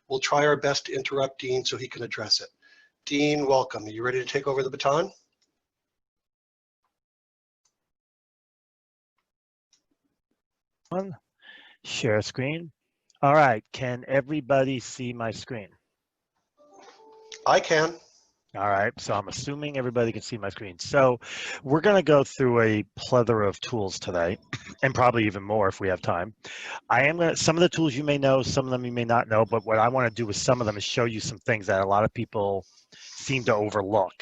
We'll try our best to interrupt Dean so he can address it. Dean, welcome. Are you ready to take over the baton? Share screen. All right, can everybody see my screen? I can. All right, so I'm assuming everybody can see my screen. So we're going to go through a plethora of tools today, and probably even more if we have time. Some of the tools you may know, some of them you may not know, but what I want to do with some of them is show you some things that a lot of people seem to overlook.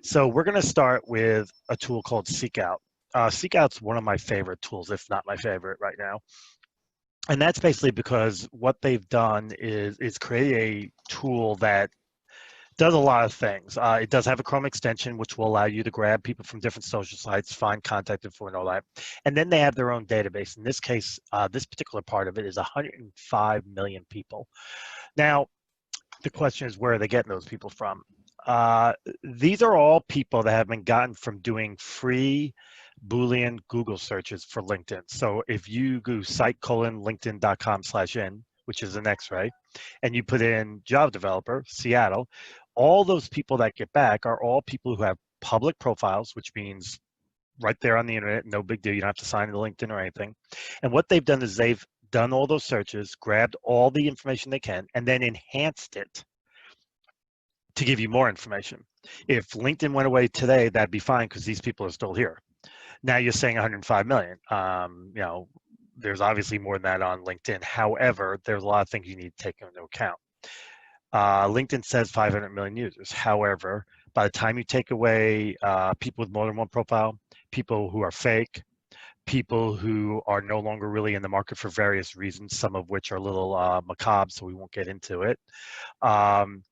So we're going to start with a tool called Seekout. Seekout's one of my favorite tools, if not my favorite right now. And that's basically because what they've done is create a tool that does a lot of things. It does have a Chrome extension, which will allow you to grab people from different social sites, find contact info and all that. And then they have their own database. In this case, this particular part of it is 105 million people. Now, the question is, where are they getting those people from? These are all people that have been gotten from doing free Boolean Google searches for LinkedIn. So if you go site:/linkedin.com/in, which is an X-ray, and you put in Java developer, Seattle, all those people that get back are all people who have public profiles, which means right there on the internet, no big deal. You don't have to sign into LinkedIn or anything. And what they've done is they've done all those searches, grabbed all the information they can, and then enhanced it to give you more information. If LinkedIn went away today, that'd be fine because these people are still here. Now you're saying 105 million. You know, there's obviously more than that on LinkedIn. However, there's a lot of things you need to take into account. LinkedIn says 500 million users. However, by the time you take away people with more than one profile, people who are fake, people who are no longer really in the market for various reasons, some of which are a little macabre, so we won't get into it, and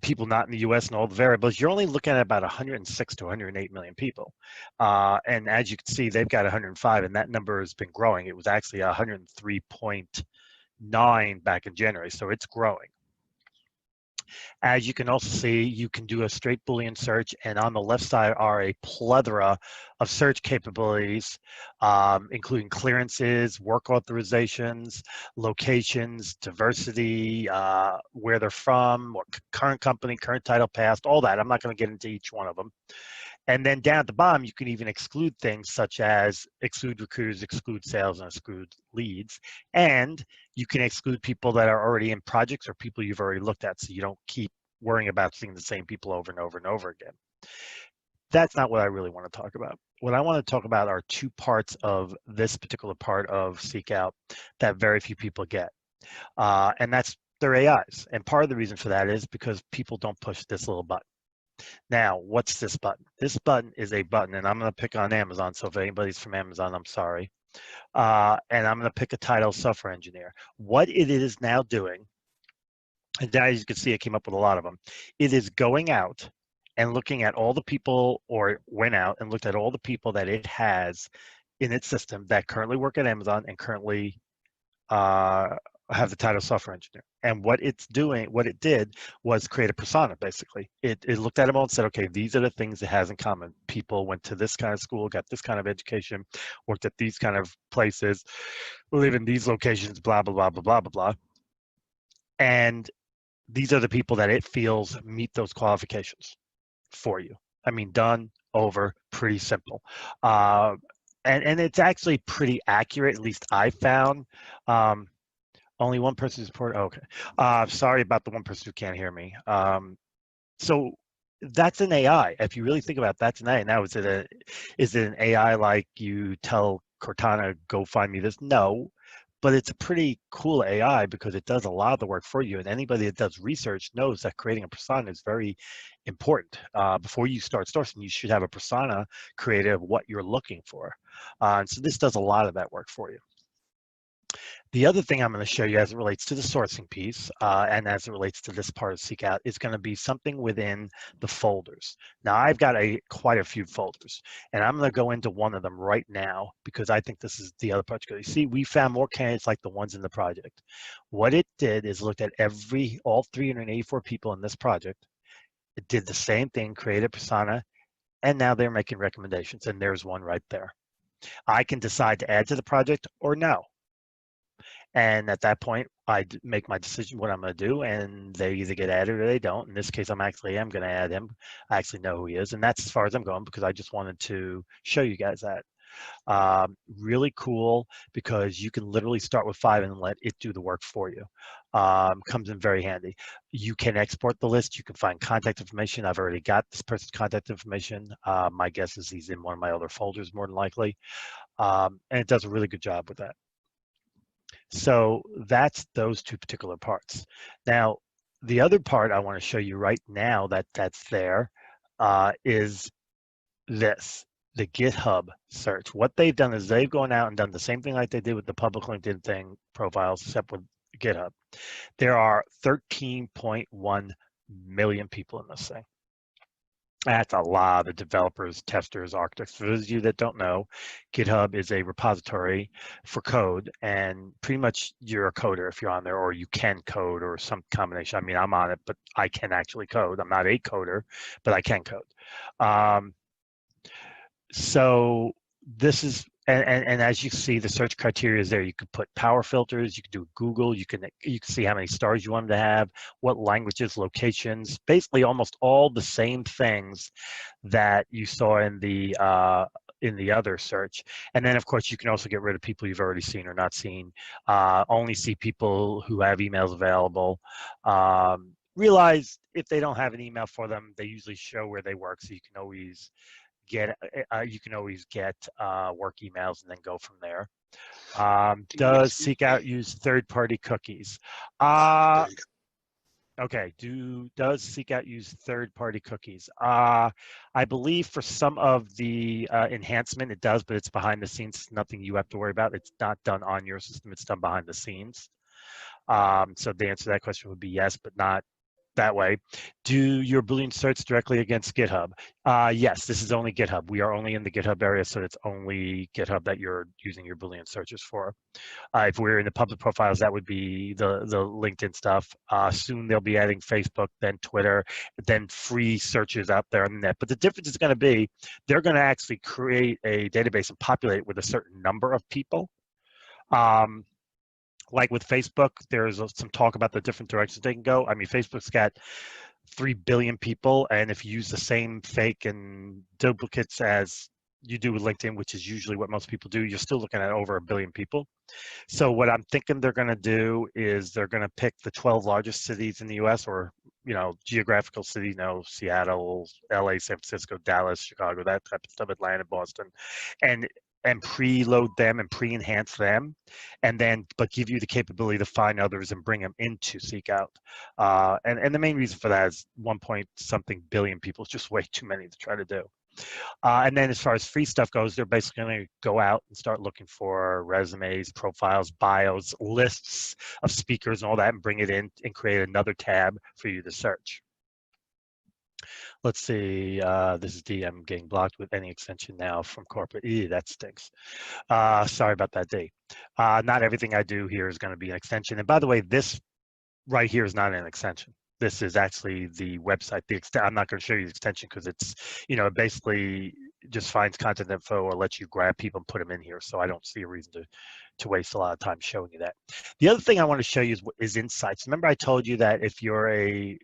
people not in the U.S. and all the variables, you're only looking at about 106 to 108 million people. And as you can see, they've got 105, and that number has been growing. It was actually 103.9 back in January, so it's growing. As you can also see, you can do a straight Boolean search, and on the left side are a plethora of search capabilities, including clearances, work authorizations, locations, diversity, where they're from, what current company, current title, past, all that. I'm not going to get into each one of them. And then down at the bottom, you can even exclude things such as exclude recruiters, exclude sales, and exclude leads. And you can exclude people that are already in projects or people you've already looked at, so you don't keep worrying about seeing the same people over and over and over again. That's not what I really want to talk about. What I want to talk about are two parts of this particular part of Seekout that very few people get. And that's their AIs. And part of the reason for that is because people don't push this little button. Now, what's this button? This button is a button, and I'm going to pick on Amazon, so if anybody's from Amazon, I'm sorry. And I'm going to pick a title, software engineer. What it is now doing, and as you can see, it came up with a lot of them. It is going out and looking at all the people, or went out and looked at all the people that it has in its system that currently work at Amazon and currently have the title software engineer. And what it did was create a persona, basically. It looked at them all and said, okay, these are the things it has in common. People went to this kind of school, got this kind of education, worked at these kind of places, live in these locations, blah, blah, blah, blah, blah, blah, blah. And these are the people that it feels meet those qualifications for you. I mean, done, over, pretty simple. And it's actually pretty accurate, at least I found. Only one person is reported. Okay. Sorry about the one person who can't hear me. So that's an AI. If you really think about it, that's an AI. Now, is it an AI like you tell Cortana, go find me this? No, but it's a pretty cool AI because it does a lot of the work for you. And anybody that does research knows that creating a persona is very important. Before you start sourcing, you should have a persona created of what you're looking for. And so this does a lot of that work for you. The other thing I'm going to show you as it relates to the sourcing piece and as it relates to this part of Seekout is going to be something within the folders. Now, I've got quite a few folders, and I'm going to go into one of them right now because I think this is the other part. You see, we found more candidates like the ones in the project. What it did is looked at all 384 people in this project. It did the same thing, created a persona, and now they're making recommendations, and there's one right there. I can decide to add to the project or no. And at that point, make my decision what I'm going to do, and they either get added or they don't. In this case, am going to add him. I actually know who he is, and that's as far as I'm going because I just wanted to show you guys that. Really cool because you can literally start with 5 and let it do the work for you. Comes in very handy. You can export the list. You can find contact information. I've already got this person's contact information. My guess is he's in one of my other folders more than likely. And it does a really good job with that. So that's those two particular parts. Now, the other part I want to show you right now that's there is this, the GitHub search. What they've done is they've gone out and done the same thing like they did with the public LinkedIn thing profiles, except with GitHub. There are 13.1 million people in this thing. That's a lot of developers, testers, architects. For those of you that don't know, GitHub is a repository for code, and pretty much you're a coder if you're on there, or you can code, or some combination. I mean, I'm on it, but I can actually code. I'm not a coder, but I can code. So this is, and as you see, the search criteria is there. You could put power filters, you can do Google, you can see how many stars you wanted to have, what languages, locations, basically almost all the same things that you saw in the other search. And then of course you can also get rid of people you've already seen or not seen. Only see people who have emails available. Realize if they don't have an email for them, they usually show where they work, so you can always get work emails and then go from there. Does seek out use third-party cookies? Okay, does seek out use third-party cookies? I believe for some of the enhancement it does, but it's behind the scenes, nothing you have to worry about. It's not done on your system, it's done behind the scenes. So the answer to that question would be yes, but not that way. Do your Boolean search directly against GitHub? Yes, this is only GitHub. We are only in the GitHub area, so it's only GitHub that you're using your Boolean searches for. If we're in the public profiles, that would be the LinkedIn stuff. Soon they'll be adding Facebook, then Twitter, then free searches out there on the net. But the difference is going to be they're going to actually create a database and populate it with a certain number of people. Like with Facebook, there's some talk about the different directions they can go. I mean, Facebook's got 3 billion people, and if you use the same fake and duplicates as you do with LinkedIn, which is usually what most people do, you're still looking at over 1 billion people. So what I'm thinking they're going to do is they're going to pick the 12 largest cities in the U.S. or, geographical cities, Seattle, LA, San Francisco, Dallas, Chicago, that type of stuff, Atlanta, Boston, and preload them and pre-enhance them, and then but give you the capability to find others and bring them into Seek Out. And the main reason for that is 1-something billion people. It's just way too many to try to do. And then as far as free stuff goes, they're basically going to go out and start looking for resumes, profiles, bios, lists of speakers and all that, and bring it in and create another tab for you to search. Let's see, this is D. I'm getting blocked with any extension now from corporate. That stinks. Sorry about that, D. Not everything I do here is going to be an extension. And by the way, this right here is not an extension. This is actually the website. I'm not going to show you the extension because it's, it basically just finds content info or lets you grab people and put them in here. So I don't see a reason to waste a lot of time showing you that. The other thing I want to show you is insights. Remember I told you that if you're a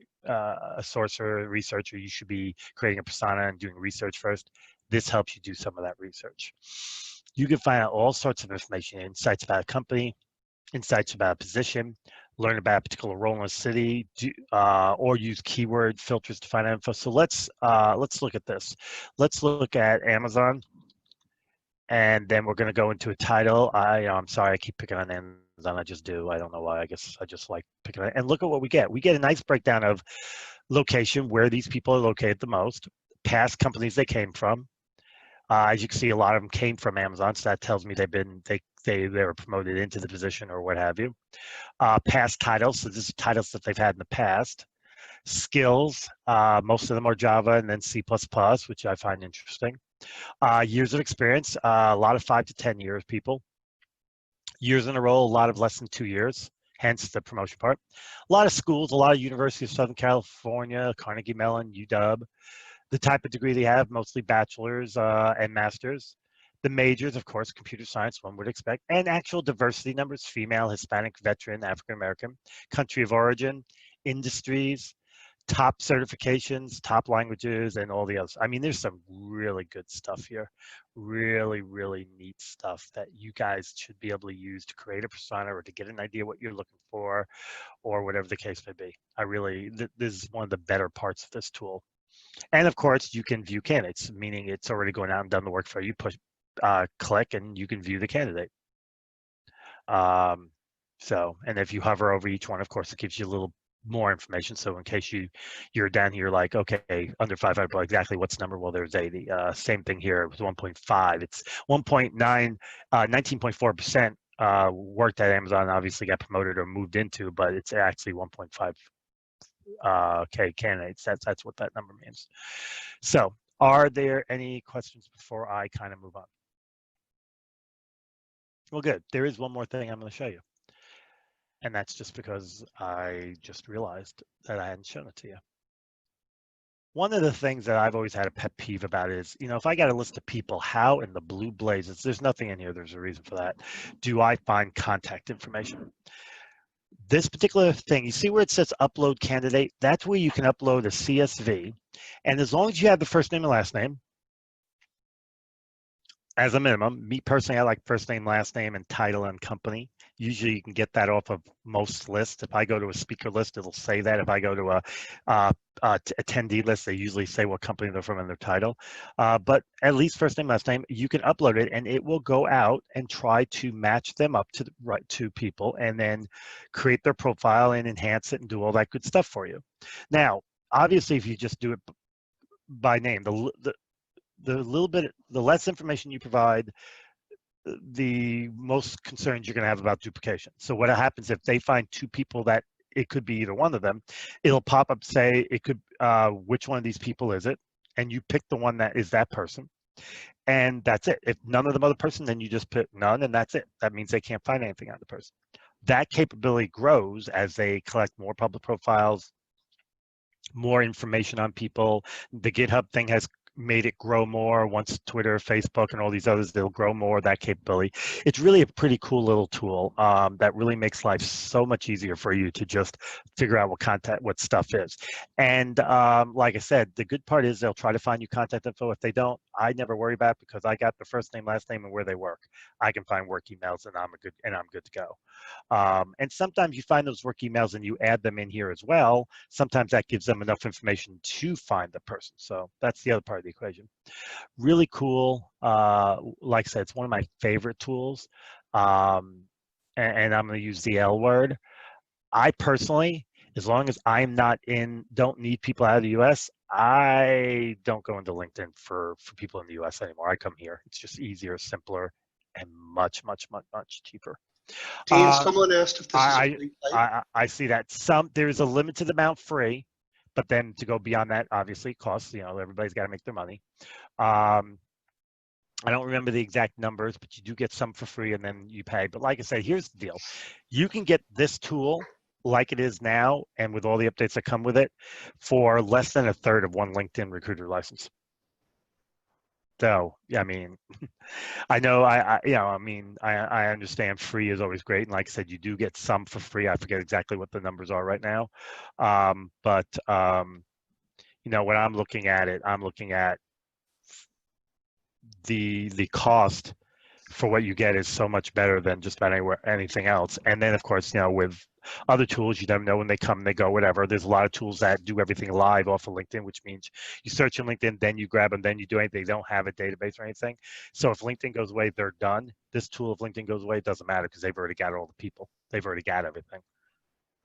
sourcer, researcher, you should be creating a persona and doing research first. This helps you do some of that research. You can find out all sorts of information, insights about a company, insights about a position, learn about a particular role in a city, or use keyword filters to find out info. So let's look at this. Let's look at Amazon, and then we're going to go into a title. I'm sorry, I keep picking on Amazon. I just do. I don't know why. I guess I just like picking on it. And look at what we get. We get a nice breakdown of location, where these people are located the most, past companies they came from. As you can see, a lot of them came from Amazon, so that tells me they were promoted into the position or what have you. Past titles, so this is titles that they've had in the past. Skills, most of them are Java and then C++, which I find interesting. Years of experience, a lot of 5 to 10 years people. Years in a role, a lot of less than 2 years, hence the promotion part. A lot of schools, a lot of University of Southern California, Carnegie Mellon, UW. The type of degree they have, mostly bachelor's and master's. The majors, of course, computer science, one would expect, and actual diversity numbers: female, Hispanic, veteran, African American, country of origin, industries, top certifications, top languages, and all the others. I mean, there's some really good stuff here. Really, really neat stuff that you guys should be able to use to create a persona or to get an idea what you're looking for, or whatever the case may be. This is one of the better parts of this tool. And of course, you can view candidates, meaning it's already going out and done the work for you. Push, click, and you can view the candidate. And if you hover over each one, of course, it gives you a little more information. So in case you're down here like, okay, under 500, well, exactly what's number? Well, there's 80. Same thing here. It was 1.5. It's 1.9, 19.4% worked at Amazon, obviously got promoted or moved into, but it's actually 1.5 K candidates. That's what that number means. So are there any questions before I kind of move on? Well, good. There is one more thing I'm going to show you. And that's just because I just realized that I hadn't shown it to you. One of the things that I've always had a pet peeve about is, if I got a list of people, how in the blue blazes, there's nothing in here, there's a reason for that, do I find contact information? This particular thing, you see where it says upload candidate? That's where you can upload a CSV. And as long as you have the first name and last name, as a minimum, me personally, I like first name, last name, and title and company. Usually you can get that off of most lists. If I go to a speaker list, it'll say that. If I go to a attendee list, they usually say what company they're from in their title. But at least first name, last name, you can upload it and it will go out and try to match them up to people and then create their profile and enhance it and do all that good stuff for you. Now, obviously, if you just do it by name, the less information you provide, the most concerns you're going to have about duplication. So what happens if they find two people that it could be either one of them, it'll pop up, say it could, which one of these people is it? And you pick the one that is that person. And that's it. If none of them are the person, then you just put none and that's it. That means they can't find anything on the person. That capability grows as they collect more public profiles, more information on people. The GitHub thing has made it grow more. Once Twitter, Facebook, and all these others, they'll grow more of that capability. It's really a pretty cool little tool that really makes life so much easier for you to just figure out what stuff is. And like I said, the good part is they'll try to find you contact info. If they don't, I never worry about it because I got the first name, last name, and where they work. I can find work emails, and I'm good to go. And sometimes you find those work emails and you add them in here as well. Sometimes that gives them enough information to find the person. So that's the other part of the equation. Really cool. Like I said, it's one of my favorite tools. And I'm going to use the L word. I personally, as long as I'm don't need people out of the US, I don't go into LinkedIn for people in the US anymore. I come here. It's just easier, simpler, and much, much, much, much cheaper. Dean, someone asked if this is a free site. I see that there's a limited amount free, but then to go beyond that, obviously costs, everybody's got to make their money. I don't remember the exact numbers, but you do get some for free and then you pay. But like I said, here's the deal. You can get this tool like it is now and with all the updates that come with it for less than a third of one LinkedIn recruiter license. So, yeah, I mean, I know, I understand free is always great. And like I said, you do get some for free. I forget exactly what the numbers are right now. When I'm looking at it, I'm looking at the cost for what you get is so much better than just about anything else. And then of course, with other tools, you never know when they come, they go, whatever. There's a lot of tools that do everything live off of LinkedIn, which means you search in LinkedIn, then you grab them, then you do anything. They don't have a database or anything. So if LinkedIn goes away, they're done. This tool, if LinkedIn goes away, it doesn't matter because they've already got all the people. They've already got everything.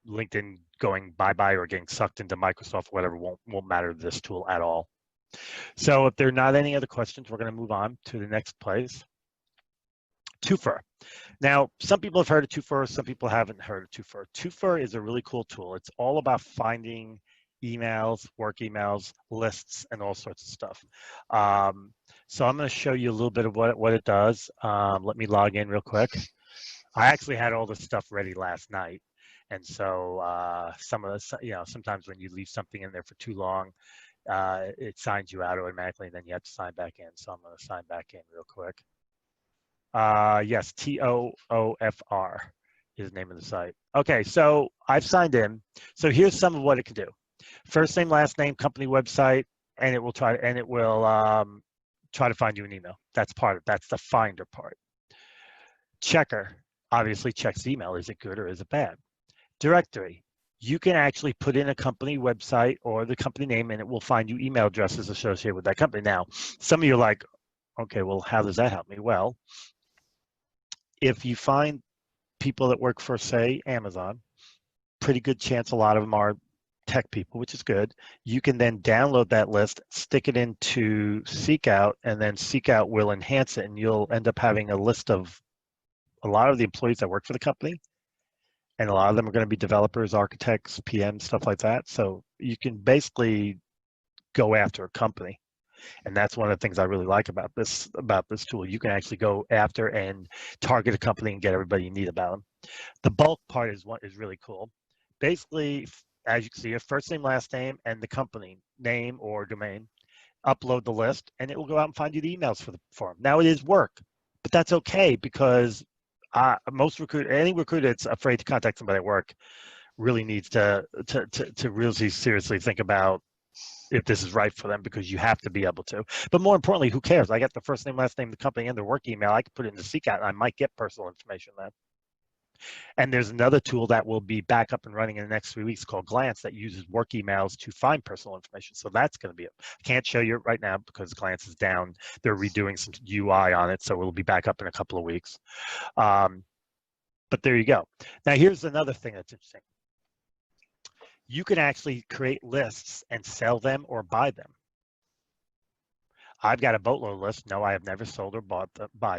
LinkedIn going bye-bye or getting sucked into Microsoft, whatever, won't matter to this tool at all. So if there are not any other questions, we're going to move on to the next place. Twofer. Now, some people have heard of Twofer, some people haven't heard of Twofer. Twofer is a really cool tool. It's all about finding emails, work emails, lists, and all sorts of stuff. So I'm going to show you a little bit of what it does. Let me log in real quick. I actually had all this stuff ready last night. And so sometimes when you leave something in there for too long, it signs you out automatically, and then you have to sign back in. So I'm going to sign back in real quick. Yes, TOOFR is the name of the site. Okay, so I've signed in. So here's some of what it can do. First name, last name, company website, and it will try to find you an email. That's the finder part. Checker obviously checks email. Is it good or is it bad? Directory. You can actually put in a company website or the company name, and it will find you email addresses associated with that company. Now, some of you are like, okay, well, how does that help me? Well, if you find people that work for, say, Amazon, pretty good chance a lot of them are tech people, which is good. You can then download that list, stick it into Seekout, and then Seekout will enhance it, and you'll end up having a list of a lot of the employees that work for the company. And a lot of them are going to be developers, architects, PMs, stuff like that. So you can basically go after a company. And that's one of the things I really like about this tool. You can actually go after and target a company and get everybody you need about them. The bulk part is what is really cool. Basically, as you can see, your first name, last name, and the company name or domain. Upload the list, and it will go out and find you the emails for the form. Now it is work, but that's okay because any recruiter that's afraid to contact somebody at work really needs to really seriously think about if this is right for them, because you have to be able to. But more importantly, who cares? I got the first name, last name, the company, and their work email. I can put it into Seekout, and I might get personal information then. And there's another tool that will be back up and running in the next 3 weeks called Glance that uses work emails to find personal information. So that's going to be it. I can't show you it right now because Glance is down. They're redoing some UI on it, so it'll be back up in a couple of weeks. But there you go. Now, here's another thing that's interesting. You can actually create lists and sell them or buy them. I've got a boatload list. No, I have never sold or bought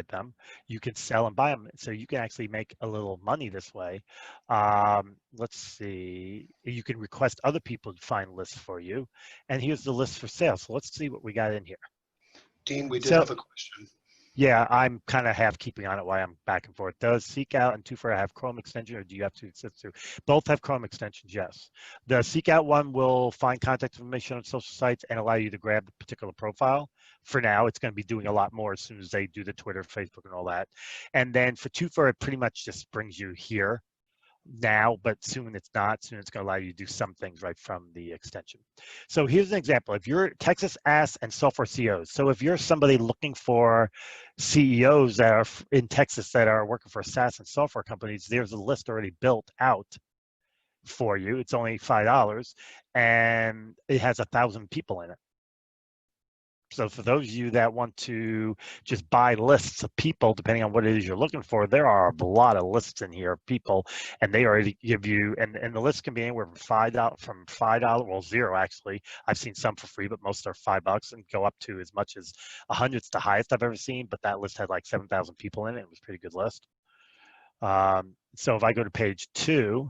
them. You can sell and buy them. So you can actually make a little money this way. Let's see. You can request other people to find lists for you. And here's the list for sale. So let's see what we got in here. Dean, we did have a question. Yeah, I'm kind of half keeping on it while I'm back and forth. Does Seekout and Twofer have Chrome extension, or do you have to sit through? Both have Chrome extensions, yes. The Seekout one will find contact information on social sites and allow you to grab the particular profile. For now, it's going to be doing a lot more as soon as they do the Twitter, Facebook, and all that. And then for Twofer, it pretty much just brings you here now, but soon it's not. Soon it's going to allow you to do some things right from the extension. So here's an example. If you're Texas AS and software CEOs, so if you're somebody looking for CEOs that are in Texas that are working for SaaS and software companies, there's a list already built out for you. It's only $5, and it has 1,000 people in it. So for those of you that want to just buy lists of people, depending on what it is you're looking for, there are a lot of lists in here of people, and they already give you, and the list can be anywhere from $5, well, zero actually. I've seen some for free, but most are $5 and go up to as much as 100. It's the highest I've ever seen, but that list had like 7,000 people in it. It was a pretty good list. So if I go to page 2,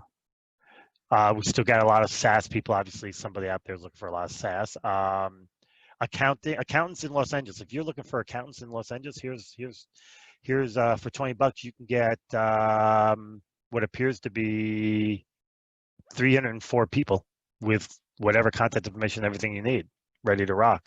we still got a lot of SaaS people. Obviously, somebody out there is looking for a lot of SaaS. Accountants in Los Angeles. If you're looking for accountants in Los Angeles, here's for $20 you can get what appears to be 304 people with whatever contact information, everything you need, ready to rock.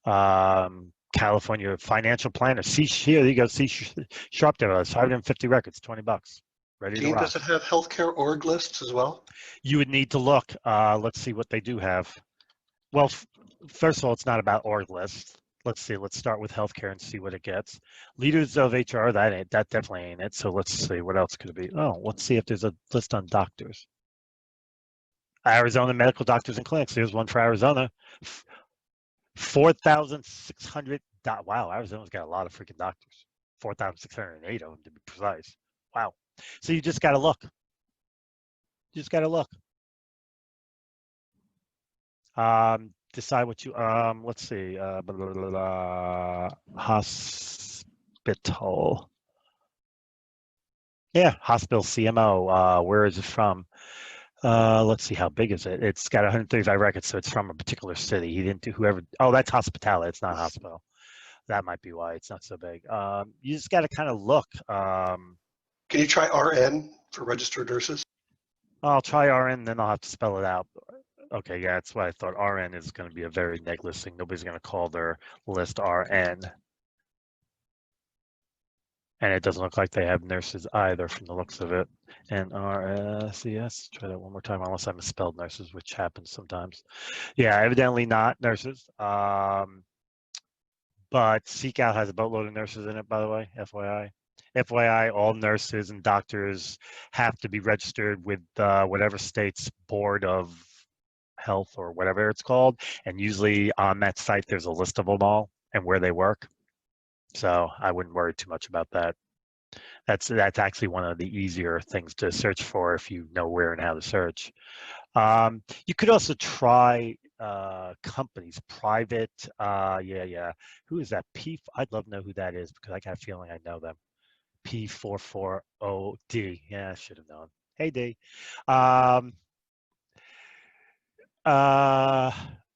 California financial planner. Here you go. C Sharp Developers, 550 records, $20, ready to rock. Does it have healthcare org lists as well? You would need to look. Let's see what they do have. Well, first of all, it's not about org lists. Let's see. Let's start with healthcare and see what it gets. Leaders of HR, that definitely ain't it. So let's see. What else could it be? Oh, let's see if there's a list on doctors. Arizona medical doctors and clinics. Here's one for Arizona. 4,600. Wow, Arizona's got a lot of freaking doctors. 4,608 of them to be precise. Wow. So you just got to look. You just got to look. Decide what you let's see, hospital. Yeah, hospital CMO. Where is it from? Let's see, how big is it? It's got 135 records, so it's from a particular city. He didn't do whoever. Oh, that's hospitality. It's not hospital. That might be why it's not so big. You just got to kind of look. Can you try RN for registered nurses? I'll try RN, then I'll have to spell it out. Okay, yeah, that's what I thought. RN is going to be a very negligible thing. Nobody's going to call their list RN. And it doesn't look like they have nurses either from the looks of it. And RSES, try that one more time, unless I misspelled nurses, which happens sometimes. Yeah, evidently not nurses. But Seek Out has a boatload of nurses in it, by the way, FYI. FYI, all nurses and doctors have to be registered with whatever state's board of health or whatever it's called. And usually on that site, there's a list of them all and where they work. So I wouldn't worry too much about that. That's actually one of the easier things to search for if you know where and how to search. You could also try companies, private. Yeah. Who is that? I'd love to know who that is because I got a feeling I know them. P440D. Yeah, I should have known. Hey, D. Um,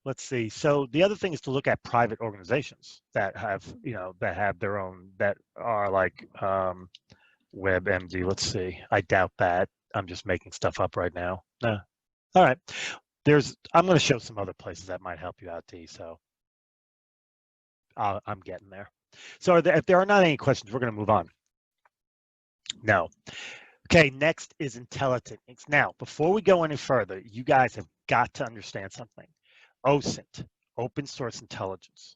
let's see. So the other thing is to look at private organizations that have, that have their own, that are like WebMD. Let's see. I doubt that. I'm just making stuff up right now. All right. I'm going to show some other places that might help you out, D. So I'm getting there. So if there are not any questions, we're going to move on. No. Okay, next is Intellitinx. Now, before we go any further, you guys have got to understand something. OSINT, Open Source Intelligence.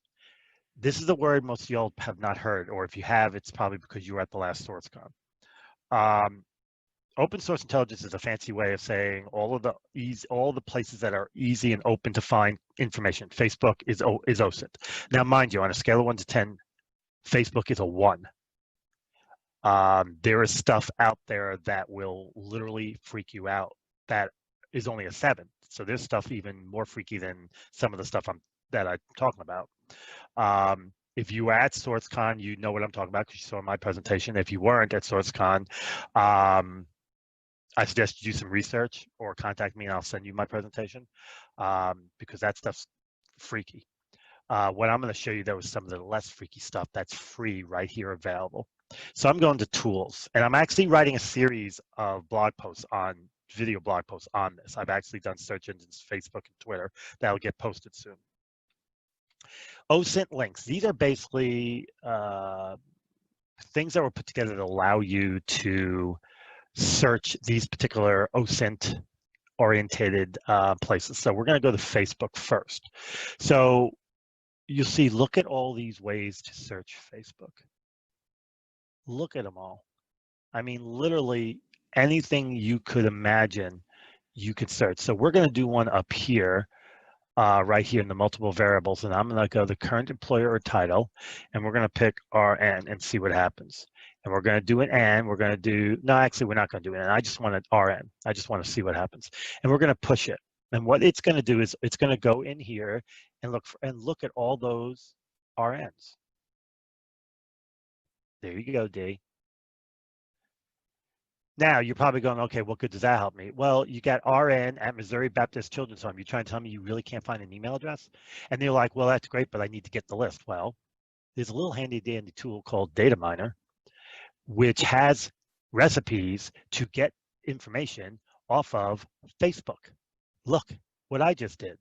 This is a word most of y'all have not heard, or if you have, it's probably because you were at the last SourceCon. Open source intelligence is a fancy way of saying all the places that are easy and open to find information. Facebook is OSINT. Now, mind you, on a scale of 1 to 10, Facebook is a 1. There is stuff out there that will literally freak you out that is only a 7. So there's stuff even more freaky than some of the stuff that I'm talking about. If you were at SourceCon, you know what I'm talking about because you saw my presentation. If you weren't at SourceCon, I suggest you do some research or contact me and I'll send you my presentation because that stuff's freaky. What I'm going to show you, though, is some of the less freaky stuff that's free right here available. So I'm going to tools, and I'm actually writing a series of video blog posts on this. I've actually done search engines, Facebook and Twitter, that'll get posted soon. OSINT links. These are basically things that were put together to allow you to search these particular OSINT orientated places. So we're going to go to Facebook first. So you'll see, look at all these ways to search Facebook. Look at them all. I mean, literally anything you could imagine, you could search. So we're going to do one up here, right here in the multiple variables, and I'm going to go the current employer or title, and we're going to pick RN and see what happens. And we're going to do an N. We're going to do, no, actually, we're not going to do an N. I just want an RN. I just want to see what happens. And we're going to push it. And what it's going to do is it's going to go in here and look at all those RNs. There you go, D. Now you're probably going, okay, what good does that help me? Well, you got RN at Missouri Baptist Children's Home. You're trying to tell me you really can't find an email address? And they're like, well, that's great, but I need to get the list. Well, there's a little handy dandy tool called Data Miner, which has recipes to get information off of Facebook. Look what I just did.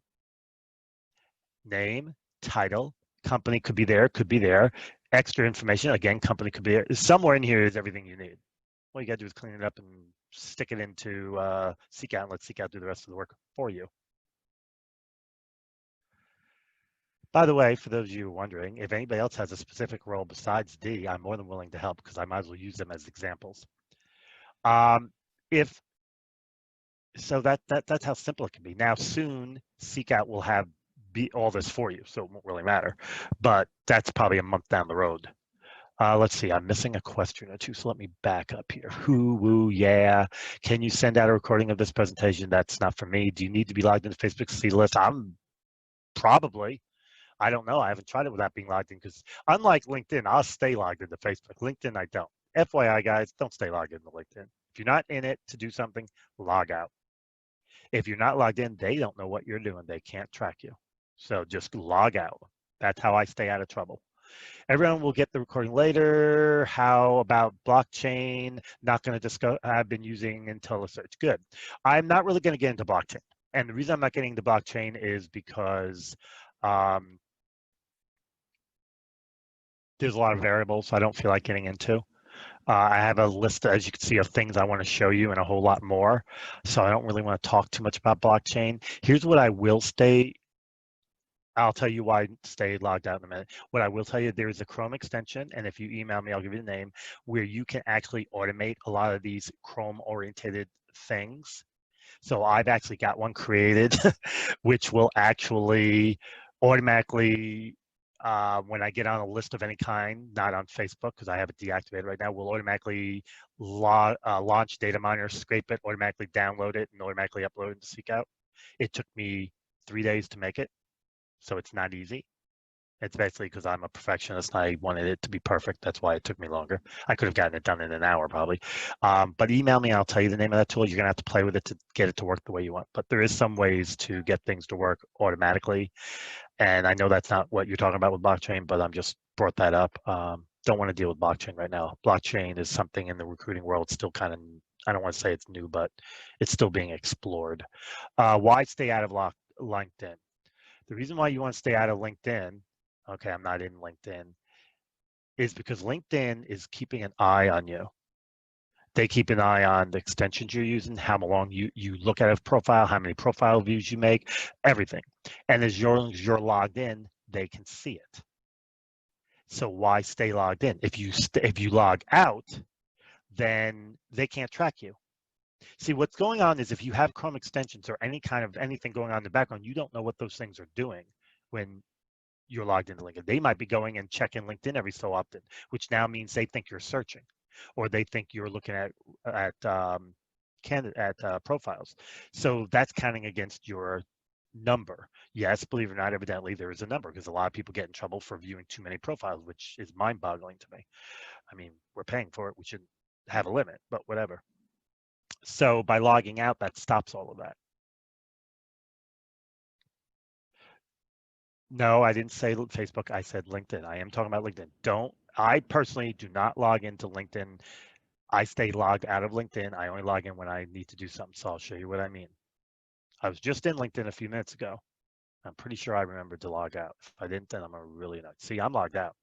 Name, title, company could be there, extra information, again, company could be there. Somewhere in here is everything you need. All you got to do is clean it up and stick it into Seek Out and let Seek Out do the rest of the work for you. By the way, for those of you wondering, if anybody else has a specific role besides D, I'm more than willing to help because I might as well use them as examples. So that's how simple it can be. Now, soon, Seek Out will have all this for you, so it won't really matter. But that's probably a month down the road. Let's see, I'm missing a question or two, so let me back up here. Who, woo, yeah. Can you send out a recording of this presentation? That's not for me. Do you need to be logged into Facebook to see the list? Probably. I don't know. I haven't tried it without being logged in because unlike LinkedIn, I'll stay logged into Facebook. LinkedIn, I don't. FYI, guys, don't stay logged into LinkedIn. If you're not in it to do something, log out. If you're not logged in, they don't know what you're doing. They can't track you. So just log out. That's how I stay out of trouble. Everyone will get the recording later. How about blockchain? Not going to discuss. I've been using IntelliSearch. Good. I'm not really going to get into blockchain. And the reason I'm not getting into blockchain is because there's a lot of variables I don't feel like getting into. I have a list, as you can see, of things I want to show you and a whole lot more. So I don't really want to talk too much about blockchain. Here's what I will stay. I'll tell you why stay logged out in a minute. What I will tell you, there's a Chrome extension, and if you email me, I'll give you the name, where you can actually automate a lot of these Chrome-oriented things. So I've actually got one created, which will actually automatically, when I get on a list of any kind, not on Facebook because I have it deactivated right now, will automatically launch data miner, scrape it, automatically download it, and automatically upload it to Seekout. It took me 3 days to make it, so it's not easy. It's basically because I'm a perfectionist and I wanted it to be perfect. That's why it took me longer. I could have gotten it done in an hour probably. But email me and I'll tell you the name of that tool. You're going to have to play with it to get it to work the way you want. But there is some ways to get things to work automatically. And I know that's not what you're talking about with blockchain, but I'm just brought that up. Don't want to deal with blockchain right now. Blockchain is something in the recruiting world still kind of, I don't want to say it's new, but it's still being explored. Why stay out of LinkedIn? The reason why you want to stay out of LinkedIn, okay, I'm not in LinkedIn, is because LinkedIn is keeping an eye on you. They keep an eye on the extensions you're using, how long you look at a profile, how many profile views you make, everything. And as long as you're logged in, they can see it. So why stay logged in? If you log out, then they can't track you. See, what's going on is if you have Chrome extensions or any kind of anything going on in the background, you don't know what those things are doing when you're logged into LinkedIn. They might be going and checking LinkedIn every so often, which now means they think you're searching, or they think you're looking at profiles. So that's counting against your number. Yes, believe it or not, evidently there is a number because a lot of people get in trouble for viewing too many profiles, which is mind-boggling to me. I mean, we're paying for it. We should have a limit, but whatever. So by logging out, that stops all of that. No, I didn't say Facebook. I said LinkedIn. I am talking about LinkedIn. I personally do not log into LinkedIn. I stay logged out of LinkedIn. I only log in when I need to do something. So I'll show you what I mean. I was just in LinkedIn a few minutes ago. I'm pretty sure I remembered to log out. If I didn't, then I'm a really not. See, I'm logged out.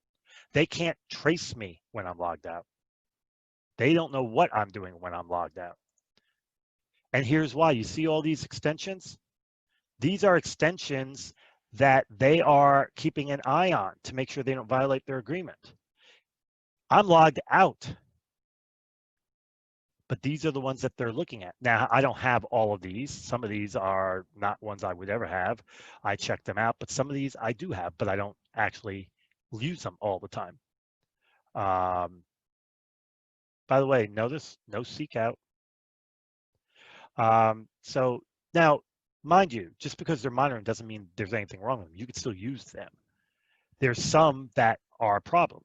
They can't trace me when I'm logged out. They don't know what I'm doing when I'm logged out. And here's why. You see all these extensions? These are extensions that they are keeping an eye on to make sure they don't violate their agreement. I'm logged out, but these are the ones that they're looking at. Now, I don't have all of these. Some of these are not ones I would ever have. I check them out, but some of these I do have, but I don't actually use them all the time. By the way, notice no seek out. So now, mind you, just because they're monitoring doesn't mean there's anything wrong with them. You can still use them. There's some that are a problem,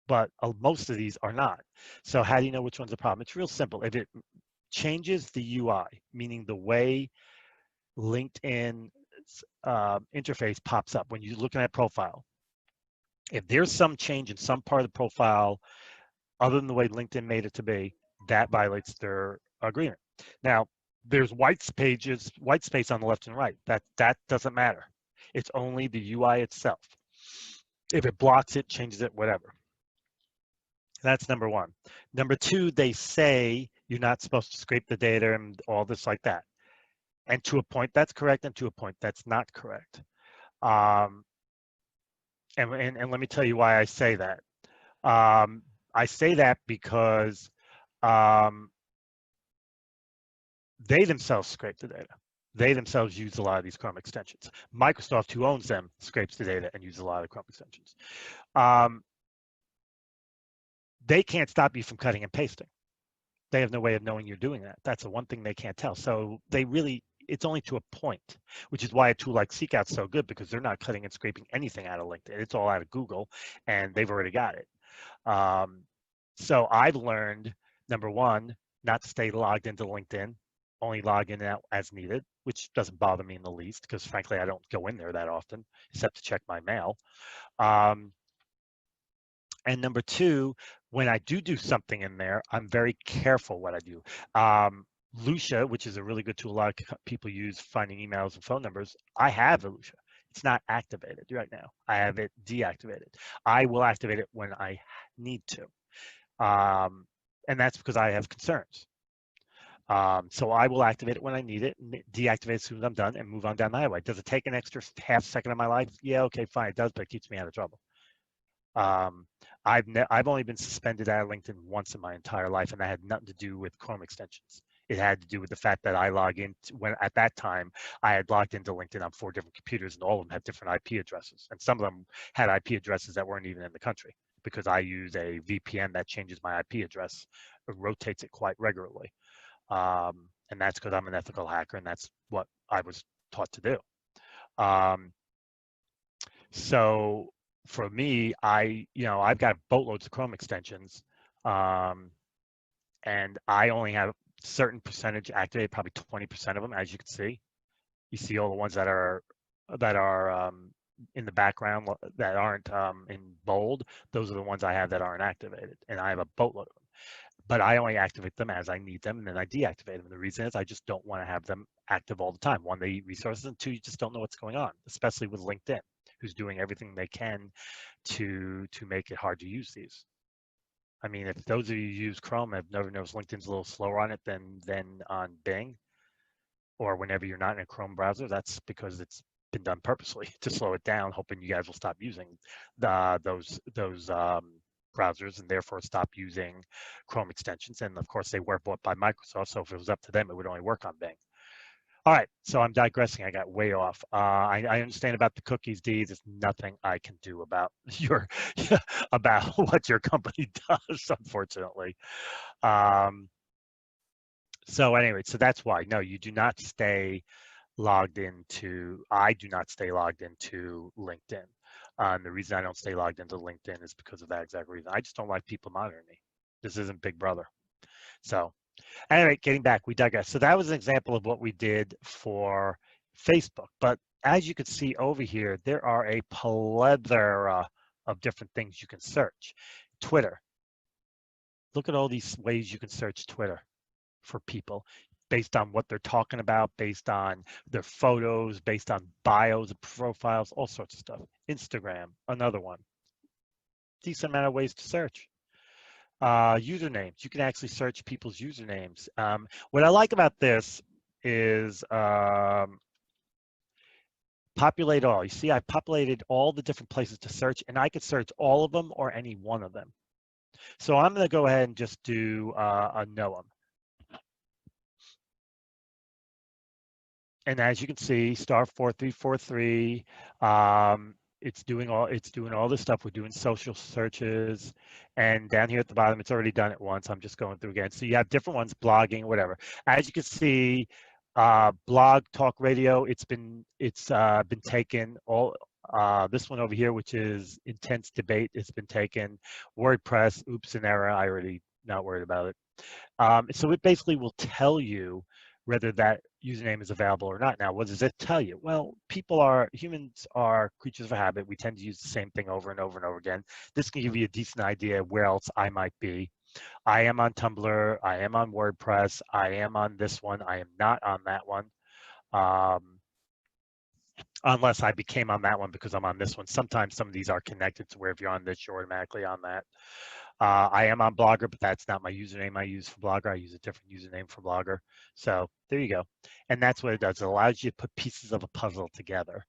but most of these are not. So how do you know which one's a problem? It's real simple. If it changes the UI, meaning the way LinkedIn interface pops up when you're looking at profile, if there's some change in some part of the profile other than the way LinkedIn made it to be, that violates their agreement. Now, there's white space on the left and right. That doesn't matter. It's only the UI itself. If it blocks it, changes it, whatever. That's number one. Number two, they say you're not supposed to scrape the data and all this like that. And to a point, that's correct, and to a point, that's not correct. And let me tell you why I say that. I say that because they themselves scrape the data. They themselves use a lot of these Chrome extensions. Microsoft, who owns them, scrapes the data and uses a lot of Chrome extensions. They can't stop you from cutting and pasting. They have no way of knowing you're doing that. That's the one thing they can't tell. So it's only to a point, which is why a tool like Seekout's so good because they're not cutting and scraping anything out of LinkedIn. It's all out of Google, and they've already got it. So I've learned, number one, not to stay logged into LinkedIn, only log in and out as needed, which doesn't bother me in the least because frankly, I don't go in there that often except to check my mail. And number two, when I do something in there, I'm very careful what I do. Lucia, which is a really good tool a lot of people use finding emails and phone numbers, I have Lucia. It's not activated right now. I have it deactivated. I will activate it when I need to. And that's because I have concerns. So I will activate it when I need it, and deactivate it as soon as I'm done, and move on down the highway. Does it take an extra half second of my life? Yeah, okay, fine, it does, but it keeps me out of trouble. I've only been suspended out of LinkedIn once in my entire life, and that had nothing to do with Chrome extensions. It had to do with the fact that I log in when at that time I had logged into LinkedIn on 4 different computers, and all of them had different IP addresses, and some of them had IP addresses that weren't even in the country because I use a VPN that changes my IP address, it rotates it quite regularly, and that's because I'm an ethical hacker, and that's what I was taught to do. Um, so for me, I've got boatloads of Chrome extensions, um, and I only have certain percentage activated, probably 20% of them, as you can see. You see all the ones that are in the background that aren't in bold. Those are the ones I have that aren't activated, and I have a boatload of them. But I only activate them as I need them, and then I deactivate them. And the reason is I just don't want to have them active all the time. One, they eat resources, and two, you just don't know what's going on, especially with LinkedIn, who's doing everything they can to make it hard to use these. I mean, if those of you who use Chrome have never noticed LinkedIn's a little slower on it than on Bing, or whenever you're not in a Chrome browser, that's because it's been done purposely to slow it down, hoping you guys will stop using those browsers and therefore stop using Chrome extensions. And of course, they were bought by Microsoft, so if it was up to them, it would only work on Bing. All right, so I'm digressing. I got way off. I understand about the cookies, Dee. There's nothing I can do about about what your company does, unfortunately. So anyway, so that's why. No, you do not stay logged into. I do not stay logged into LinkedIn. And the reason I don't stay logged into LinkedIn is because of that exact reason. I just don't like people monitoring me. This isn't Big Brother. So anyway, getting back, we digress. So that was an example of what we did for Facebook. But as you can see over here, there are a plethora of different things you can search. Twitter. Look at all these ways you can search Twitter for people based on what they're talking about, based on their photos, based on bios and profiles, all sorts of stuff. Instagram, another one. Decent amount of ways to search. Usernames. You can actually search people's usernames. What I like about this is populate all. You see, I populated all the different places to search, and I could search all of them or any one of them. So I'm going to go ahead and just do a Noam. And as you can see, star 4343, it's doing all this stuff. We're doing social searches, and down here at the bottom, it's already done it once. I'm just going through again. So you have different ones, blogging, whatever. As you can see, blog, talk radio, it's been taken. All this one over here, which is intense debate, it's been taken. WordPress, oops, an error. I already not worried about it. So it basically will tell you whether that username is available or not. Now, what does it tell you? Well, humans are creatures of habit. We tend to use the same thing over and over and over again. This can give you a decent idea of where else I might be. I am on Tumblr. I am on WordPress. I am on this one. I am not on that one. Unless I became on that one because I'm on this one. Sometimes some of these are connected to where if you're on this, you're automatically on that. I am on Blogger, but that's not my username I use for Blogger. I use a different username for Blogger. So there you go. And that's what it does. It allows you to put pieces of a puzzle together.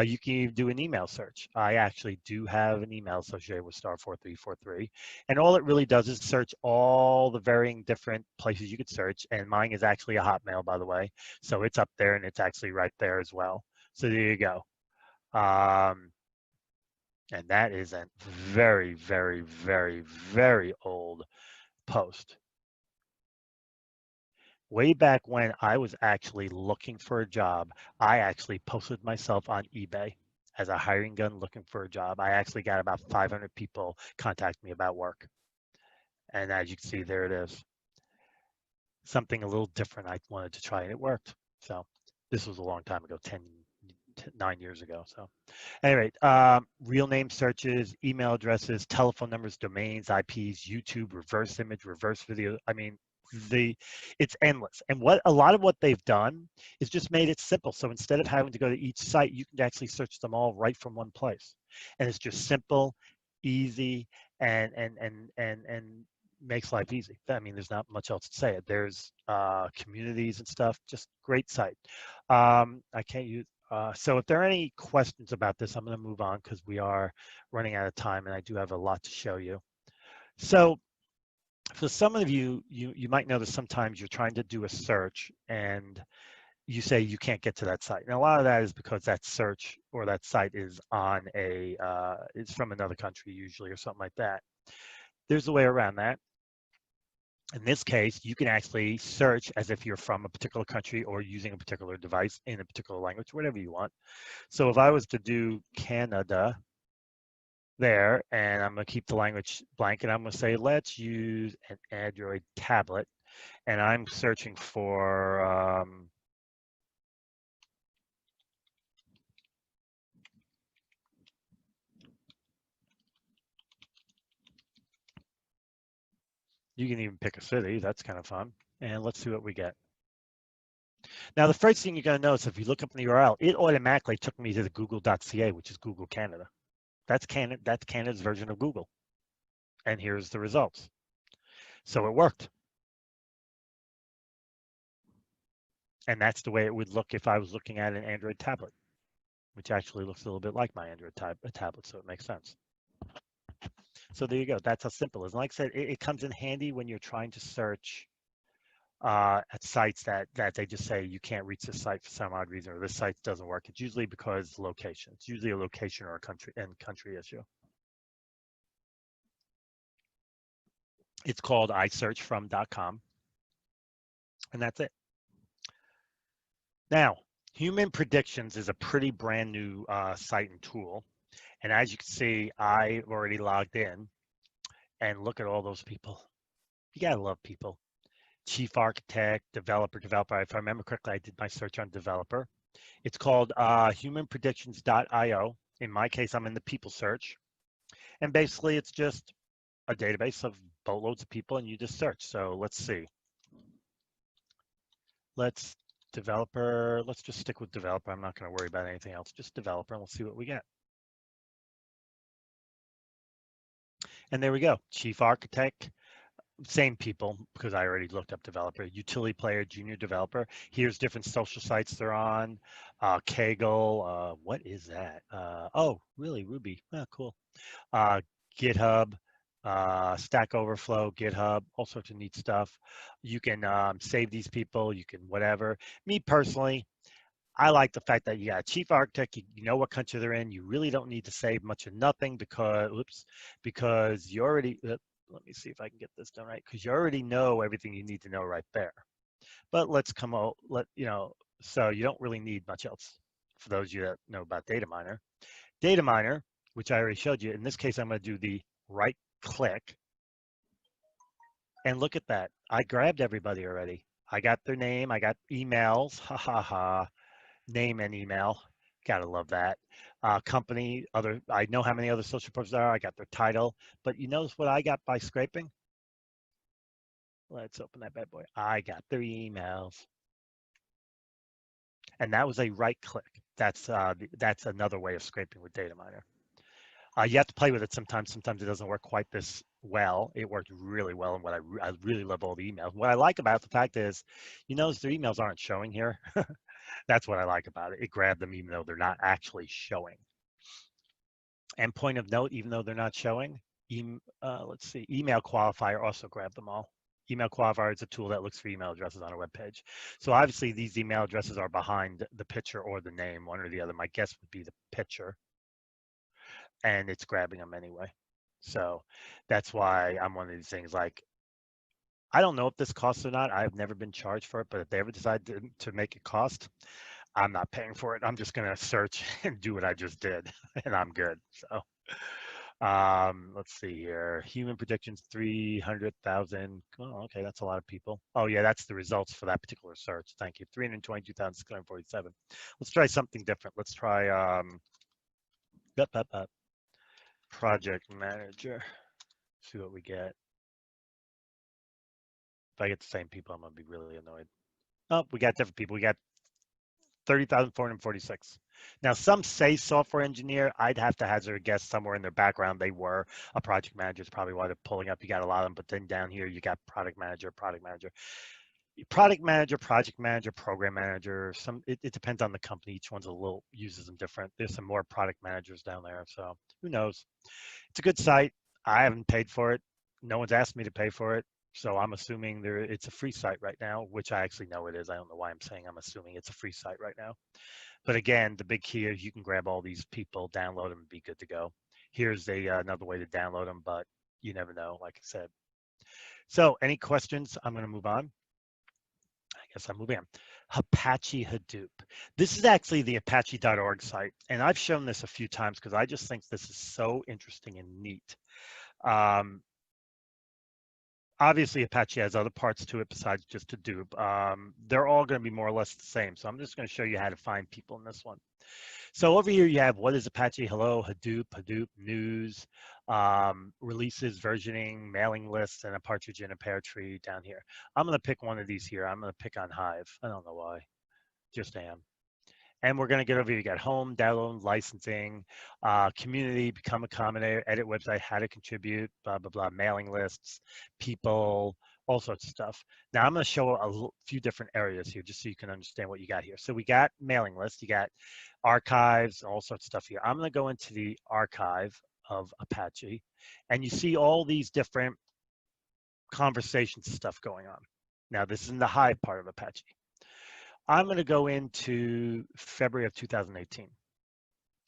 You can even do an email search. I actually do have an email associated with star 4343. And all it really does is search all the varying different places you could search. And mine is actually a Hotmail, by the way. So it's up there and it's actually right there as well. So there you go. And that is a very, very, very, very old post. Way back when I was actually looking for a job, I actually posted myself on eBay as a hiring gun looking for a job. I actually got about 500 people contact me about work. And as you can see, there it is. Something a little different I wanted to try, and it worked. So this was a long time ago, 9 years ago. So anyway, real name searches, email addresses, telephone numbers, domains, IPs, YouTube, reverse image, reverse video. I mean, it's endless. And a lot of what they've done is just made it simple. So instead of having to go to each site, you can actually search them all right from one place. And it's just simple, easy, and makes life easy. I mean, there's not much else to say. It. There's communities and stuff. Just great site. I can't use. So if there are any questions about this, I'm going to move on because we are running out of time, and I do have a lot to show you. So for some of you, you might notice sometimes you're trying to do a search and you say you can't get to that site. And a lot of that is because that search or that site is on it's from another country usually or something like that. There's a way around that. In this case, you can actually search as if you're from a particular country or using a particular device in a particular language, whatever you want. So if I was to do Canada there, and I'm going to keep the language blank, and I'm going to say, let's use an Android tablet, and I'm searching for, you can even pick a city, that's kind of fun, and let's see what we get. Now, the first thing you're going to notice, if you look up in the URL, it automatically took me to the google.ca, which is Google Canada. That's Canada's version of Google. And here's the results. So it worked. And that's the way it would look if I was looking at an Android tablet, which actually looks a little bit like my Android tablet, so it makes sense. So there you go. That's how simple it is. And like I said, it comes in handy when you're trying to search at sites that they just say you can't reach this site for some odd reason, or this site doesn't work. It's usually because location. It's usually a location or a country issue. It's called isearchfrom.com, and that's it. Now, Human Predictions is a pretty brand new site and tool. And as you can see, I've already logged in, and look at all those people. You gotta love people. Chief architect, developer. If I remember correctly, I did my search on developer. It's called humanpredictions.io. In my case, I'm in the people search. And basically, it's just a database of boatloads of people, and you just search. So let's see. Let's just stick with developer. I'm not going to worry about anything else. Just developer, and we'll see what we get. And there we go. Chief architect, same people, because I already looked up developer. Utility player, junior developer. Here's different social sites they're on. Kaggle, what is that? Oh, really, Ruby. Oh, cool. GitHub, Stack Overflow, GitHub, all sorts of neat stuff. You can save these people. You can whatever. Me personally, I like the fact that you got a chief architect, you know what country they're in. You really don't need to save much of nothing because you already, let me see if I can get this done right, because you already know everything you need to know right there. But let's come out, so you don't really need much else for those of you that know about Data Miner. Data Miner, which I already showed you, in this case, I'm going to do the right click. And look at that. I grabbed everybody already. I got their name. I got emails. Ha ha ha. Name and email. Gotta love that. Company, I know how many other social profiles there are. I got their title. But you notice what I got by scraping? Let's open that bad boy. I got their emails. And that was a right click. That's another way of scraping with Data Miner. You have to play with it sometimes. Sometimes it doesn't work quite this well. It worked really well, and I really love all the emails. What I like about the fact is, you notice their emails aren't showing here. That's what I like about it. It grabbed them even though they're not actually showing. And point of note, even though they're not showing, let's see, email qualifier also grabbed them all. Email qualifier is a tool that looks for email addresses on a web page. So obviously these email addresses are behind the picture or the name, one or the other. My guess would be the picture. And it's grabbing them anyway. So that's why I'm one of these things like, I don't know if this costs or not. I've never been charged for it, but if they ever decide to make it cost, I'm not paying for it. I'm just going to search and do what I just did, and I'm good. So let's see here. Human predictions, 300,000. Oh, okay, that's a lot of people. Oh, yeah, that's the results for that particular search. Thank you. 322,647. Let's try something different. Let's try project manager. See what we get. If I get the same people, I'm going to be really annoyed. Oh, we got different people. We got 30,446. Now, some say software engineer. I'd have to hazard a guess somewhere in their background they were a project manager. Is probably why they're pulling up. You got a lot of them, but then down here you got product manager, project manager, program manager. It depends on the company. Each one's a little uses them different. There's some more product managers down there, so who knows? It's a good site. I haven't paid for it. No one's asked me to pay for it. So I'm assuming it's a free site right now, which I actually know it is. I don't know why I'm saying I'm assuming it's a free site right now. But again, the big key is you can grab all these people, download them, and be good to go. Here's another way to download them, but you never know, like I said. So any questions? I'm going to move on. I guess I'm moving on. Apache Hadoop. This is actually the apache.org site, and I've shown this a few times because I just think this is so interesting and neat. Obviously, Apache has other parts to it besides just Hadoop. They're all going to be more or less the same, so I'm just going to show you how to find people in this one. So over here you have what is Apache, hello, Hadoop, news, releases, versioning, mailing lists, and a partridge in a pear tree down here. I'm going to pick one of these here. I'm going to pick on Hive. I don't know why, just am. And we're going to get over here. You got home, download, licensing, community, become a commentator, edit website, how to contribute, blah, blah, blah, mailing lists, people, all sorts of stuff. Now I'm going to show a few different areas here just so you can understand what you got here. So we got mailing lists, you got archives, all sorts of stuff here. I'm going to go into the archive of Apache, and you see all these different conversations stuff going on. Now this is in the Hive part of Apache. I'm going to go into February of 2018.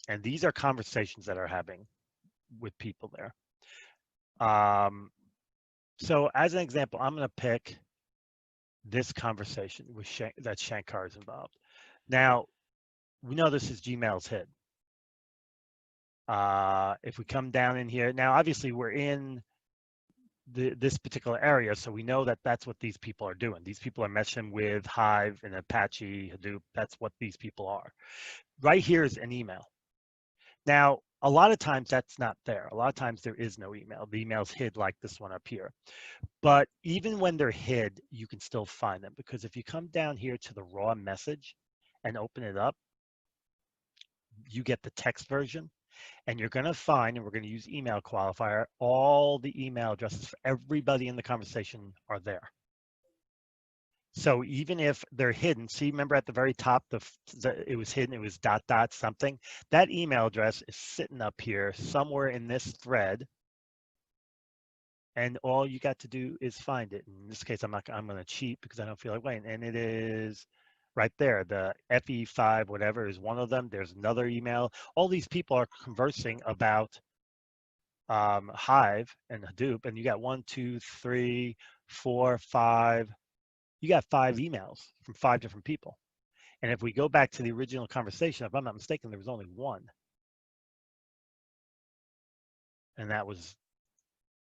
And these are conversations that are happening with people there. So as an example, I'm going to pick this conversation with that Shankar is involved. Now, we know this is Gmail's hit. If we come down in here, now obviously we're in this particular area, so we know that that's what these people are doing. These people are messing with Hive and Apache, Hadoop. That's what these people are. Right here is an email. Now, a lot of times that's not there. A lot of times there is no email. The email's hid like this one up here. But even when they're hid, you can still find them, because if you come down here to the raw message and open it up, you get the text version. And you're going to find, and we're going to use email qualifier, all the email addresses for everybody in the conversation are there. So even if they're hidden, see, remember at the very top, it was hidden, it was ... something. That email address is sitting up here somewhere in this thread. And all you got to do is find it. In this case, I'm going to cheat because I don't feel like waiting. And it is right there. The FE5, whatever, is one of them. There's another email. All these people are conversing about Hive and Hadoop. And you got 1, 2, 3, 4, 5. You got 5 emails from 5 different people. And if we go back to the original conversation, if I'm not mistaken, there was only one. And that was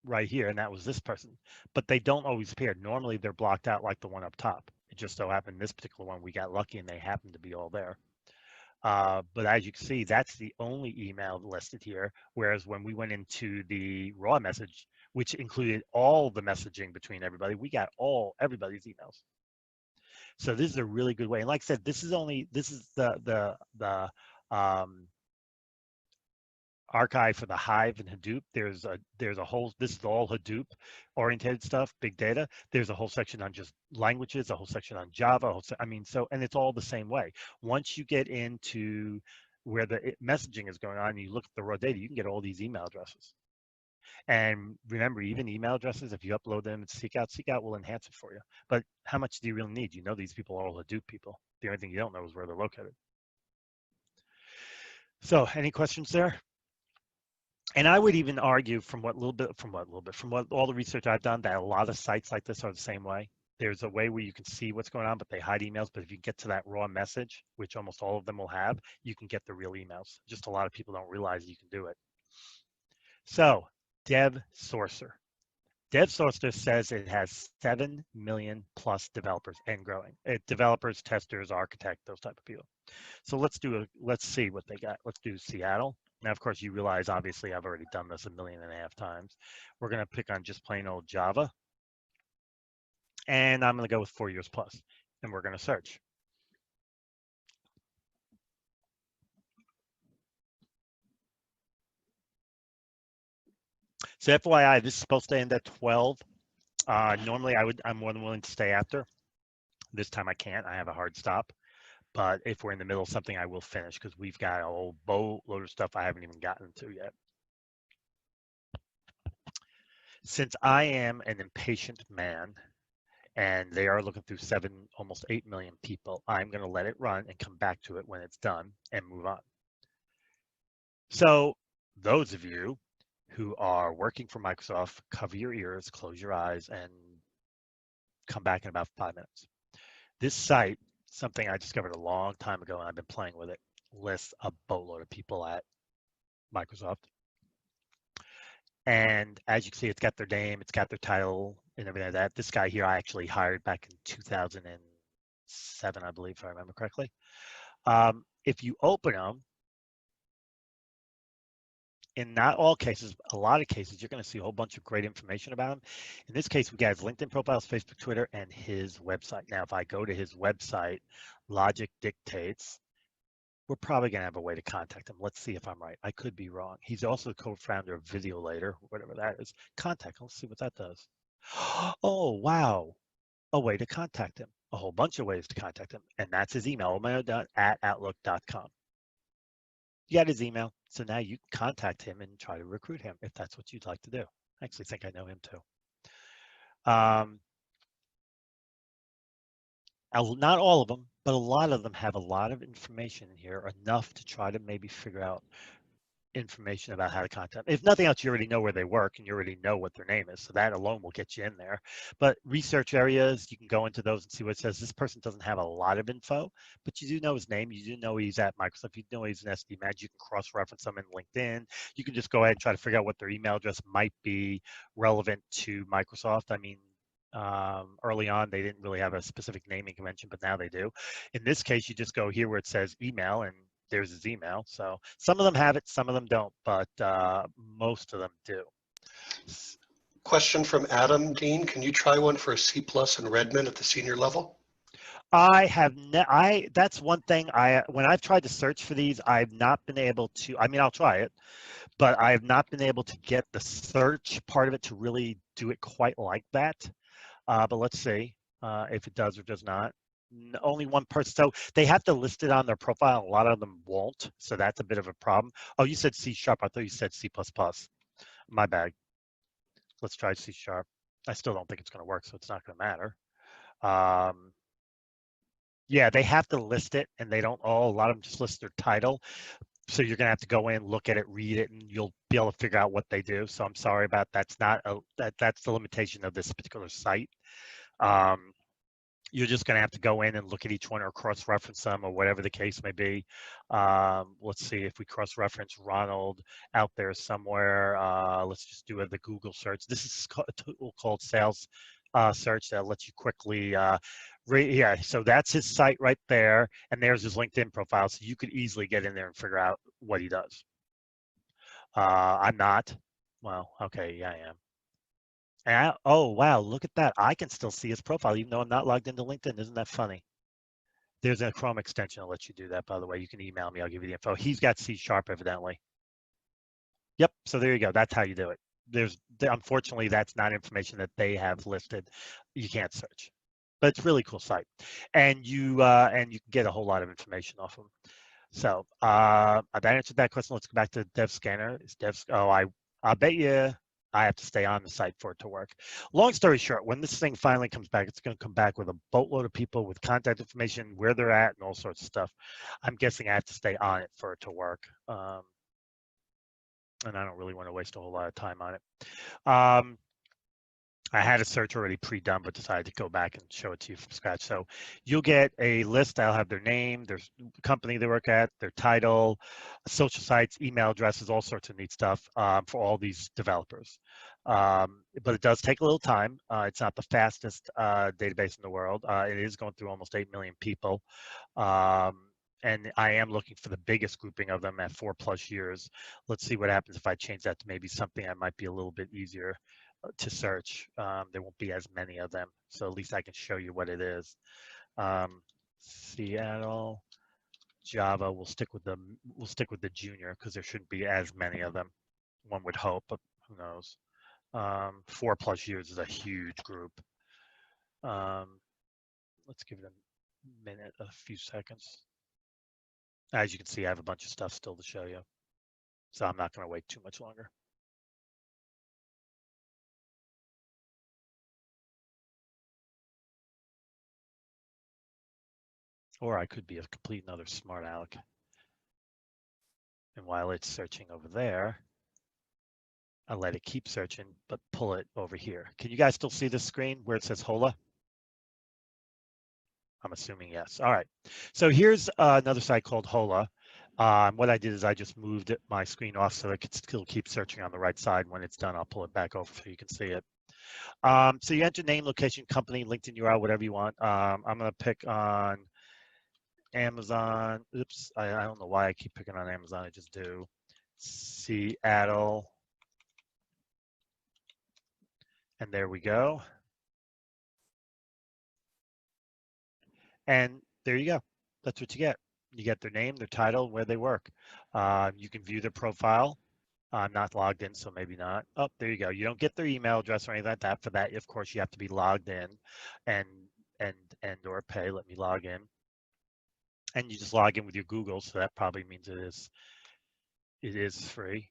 right here, and that was this person. But they don't always appear. Normally they're blocked out like the one up top. It just so happened this particular one, we got lucky and they happened to be all there. But as you can see, that's the only email listed here. Whereas when we went into the raw message, which included all the messaging between everybody, we got everybody's emails. So this is a really good way. And like I said, this is the archive for the Hive and Hadoop. There's a whole, this is all Hadoop oriented stuff, big data. There's a whole section on just languages, a whole section on Java. And it's all the same way. Once you get into where the messaging is going on, and you look at the raw data, you can get all these email addresses. And remember, even email addresses, if you upload them to Seekout will enhance it for you. But how much do you really need? You know these people are all Hadoop people. The only thing you don't know is where they're located. So any questions there? And I would even argue from all the research I've done, that a lot of sites like this are the same way. There's a way where you can see what's going on, but they hide emails. But if you get to that raw message, which almost all of them will have, you can get the real emails. Just a lot of people don't realize you can do it. So DevSourcer. DevSourcer says it has 7 million plus developers and growing. Developers, testers, architects, those type of people. So let's see what they got. Let's do Seattle. Now, of course, you realize, obviously, I've already done this 1.5 million times. We're going to pick on just plain old Java. And I'm going to go with 4 years plus. And we're going to search. So FYI, this is supposed to end at 12. Normally I'm more than willing to stay after. This time I can't, I have a hard stop. But if we're in the middle of something, I will finish because we've got a whole boatload of stuff I haven't even gotten to yet. Since I am an impatient man and they are looking through almost 8 million people, I'm going to let it run and come back to it when it's done and move on. So those of you who are working for Microsoft, cover your ears, close your eyes, and come back in about 5 minutes. This site, something I discovered a long time ago, and I've been playing with it, lists a boatload of people at Microsoft. And as you can see, it's got their name, it's got their title, and everything like that. This guy here I actually hired back in 2007, I believe, if I remember correctly. If you open them, in not all cases, a lot of cases, you're going to see a whole bunch of great information about him. In this case, we got his LinkedIn profiles, Facebook, Twitter, and his website. Now, if I go to his website, logic dictates, we're probably going to have a way to contact him. Let's see if I'm right. I could be wrong. He's also the co-founder of Videolater, whatever that is. Contact. Let's see what that does. Oh, wow. A way to contact him. A whole bunch of ways to contact him. And that's his email, omeo.outlook.com. You got his email. So now you can contact him and try to recruit him if that's what you'd like to do. I actually think I know him too. Not all of them, but a lot of them have a lot of information in here, enough to try to maybe figure out information about how to contact. If nothing else, you already know where they work and you already know what their name is. So that alone will get you in there. But research areas, you can go into those and see what it says. This person doesn't have a lot of info, but you do know his name. You do know he's at Microsoft. You know he's an SD manager. You can cross-reference them in LinkedIn. You can just go ahead and try to figure out what their email address might be relevant to Microsoft. I mean, early on, they didn't really have a specific naming convention, but now they do. In this case, you just go here where it says email and there's his email. So some of them have it, some of them don't, but most of them do. Question from Adam. Dean, can you try one for a C+ in Redmond at the senior level? I have that's one thing when I've tried to search for these, I've not been able to, I mean, I'll try it, but I have not been able to get the search part of it to really do it quite like that. But let's see if it does or does not. Only one person. So they have to list it on their profile. A lot of them won't. So that's a bit of a problem. Oh, you said C#. I thought you said C++. My bad. Let's try C#. I still don't think it's going to work, so it's not going to matter. Yeah, they have to list it, and they don't. Oh, a lot of them just list their title. So you're going to have to go in, look at it, read it, and you'll be able to figure out what they do. So I'm sorry about that's not that's the limitation of this particular site. You're just going to have to go in and look at each one or cross-reference them or whatever the case may be. Let's see if we cross-reference Ronald out there somewhere. Let's just do the Google search. This is a tool called Sales Search that lets you quickly, yeah, so that's his site right there. And there's his LinkedIn profile. So you could easily get in there and figure out what he does. I'm not. Well, okay, yeah, I am. And oh, wow, look at that. I can still see his profile, even though I'm not logged into LinkedIn. Isn't that funny? There's a Chrome extension that lets you do that, by the way. You can email me. I'll give you the info. He's got C#, evidently. Yep, so there you go. That's how you do it. Unfortunately, that's not information that they have listed. You can't search. But it's a really cool site. And you can get a whole lot of information off them. So I've answered that question. Let's go back to Dev Scanner. I bet you I have to stay on the site for it to work. Long story short, when this thing finally comes back, it's going to come back with a boatload of people with contact information, where they're at, and all sorts of stuff. I'm guessing I have to stay on it for it to work. And I don't really want to waste a whole lot of time on it. I had a search already pre-done, but decided to go back and show it to you from scratch. So you'll get a list. I'll have their name, their company they work at, their title, social sites, email addresses, all sorts of neat stuff for all these developers. But it does take a little time. It's not the fastest database in the world. It is going through almost 8 million people. And I am looking for the biggest grouping of them at 4+ years. Let's see what happens if I change that to maybe something that might be a little bit easier to search. There won't be as many of them, so at least I can show you what it is. Seattle, Java. We'll stick with the junior because there shouldn't be as many of them. One would hope, but who knows? 4+ years is a huge group. Let's give it a minute, a few seconds. As you can see, I have a bunch of stuff still to show you, so I'm not going to wait too much longer. Or I could be a complete another smart aleck. And while it's searching over there, I'll let it keep searching, but pull it over here. Can you guys still see the screen where it says HOLA? I'm assuming yes. All right. So here's another site called HOLA. What I did is I just moved my screen off so it could still keep searching on the right side. When it's done, I'll pull it back over so you can see it. So you enter name, location, company, LinkedIn URL, whatever you want. I'm going to pick on Amazon. Oops, I don't know why I keep picking on Amazon. I just do. Seattle. And there we go. And there you go. That's what you get. You get their name, their title, where they work. You can view their profile. I'm not logged in, so maybe not. Oh, there you go. You don't get their email address or anything like that. For that, of course, you have to be logged in and or pay. Let me log in. And you just log in with your Google, so that probably means it is free.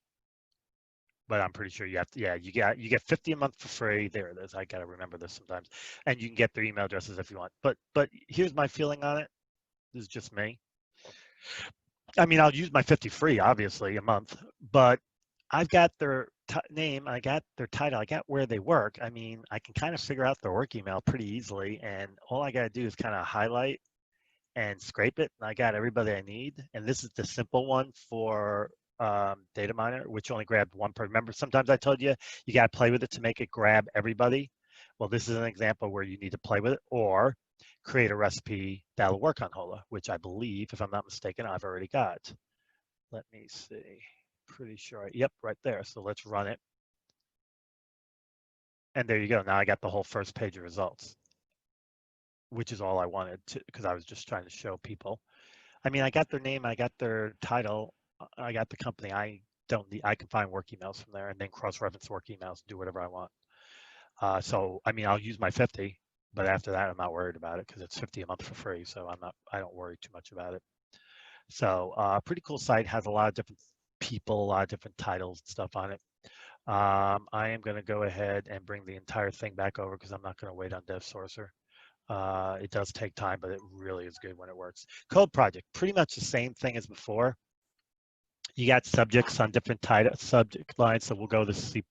But I'm pretty sure you have to, yeah, you get 50 a month for free. There it is. I gotta remember this sometimes. And you can get their email addresses if you want. But here's my feeling on it. This is just me. I mean, I'll use my 50 free, obviously, a month, but I've got their name, I got their title, I got where they work. I mean, I can kind of figure out their work email pretty easily, and all I got to do is kind of highlight and scrape it, and I got everybody I need. And this is the simple one for data miner, which only grabbed one per. Remember, sometimes I told you you got to play with it to make it grab everybody. Well, this is an example where you need to play with it or create a recipe that'll work on HOLA, which I believe, if I'm not mistaken, I've already got. Let me see. Pretty sure. Yep, right there. So let's run it. And there you go. Now I got the whole first page of results, which is all I wanted to, because I was just trying to show people. I mean, I got their name, I got their title, I got the company. I don't need, I can find work emails from there and then cross-reference work emails, do whatever I want. So, I mean, I'll use my 50, but after that, I'm not worried about it because it's 50 a month for free. So I don't worry too much about it. So pretty cool site, has a lot of different people, a lot of different titles and stuff on it. I am going to go ahead and bring the entire thing back over because I'm not going to wait on DevSourcer. It does take time, but it really is good when it works. Code project, pretty much the same thing as before. You got subjects on different subject lines, so we'll go to C++.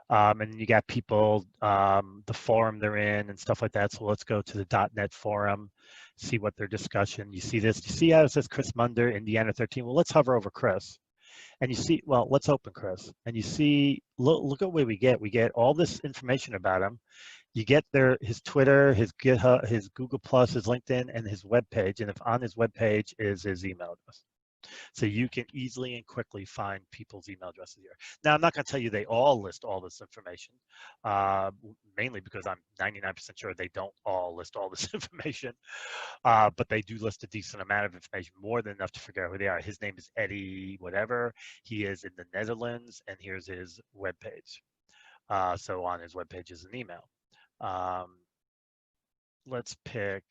And you got people, the forum they're in and stuff like that. So let's go to the .NET forum, see what their discussion. You see this, you see how it says Chris Munder, Indiana 13. Well, let's hover over Chris. And you see, well, let's open Chris. And you see, look at what we get. We get all this information about him. You get his Twitter, his GitHub, his Google+, his LinkedIn, and his webpage. And if on his webpage is his email address. So you can easily and quickly find people's email addresses here. Now, I'm not going to tell you they all list all this information, mainly because I'm 99% sure they don't all list all this information, but they do list a decent amount of information, more than enough to figure out who they are. His name is Eddie whatever. He is in the Netherlands, and here's his webpage. So on his webpage is an email. Let's pick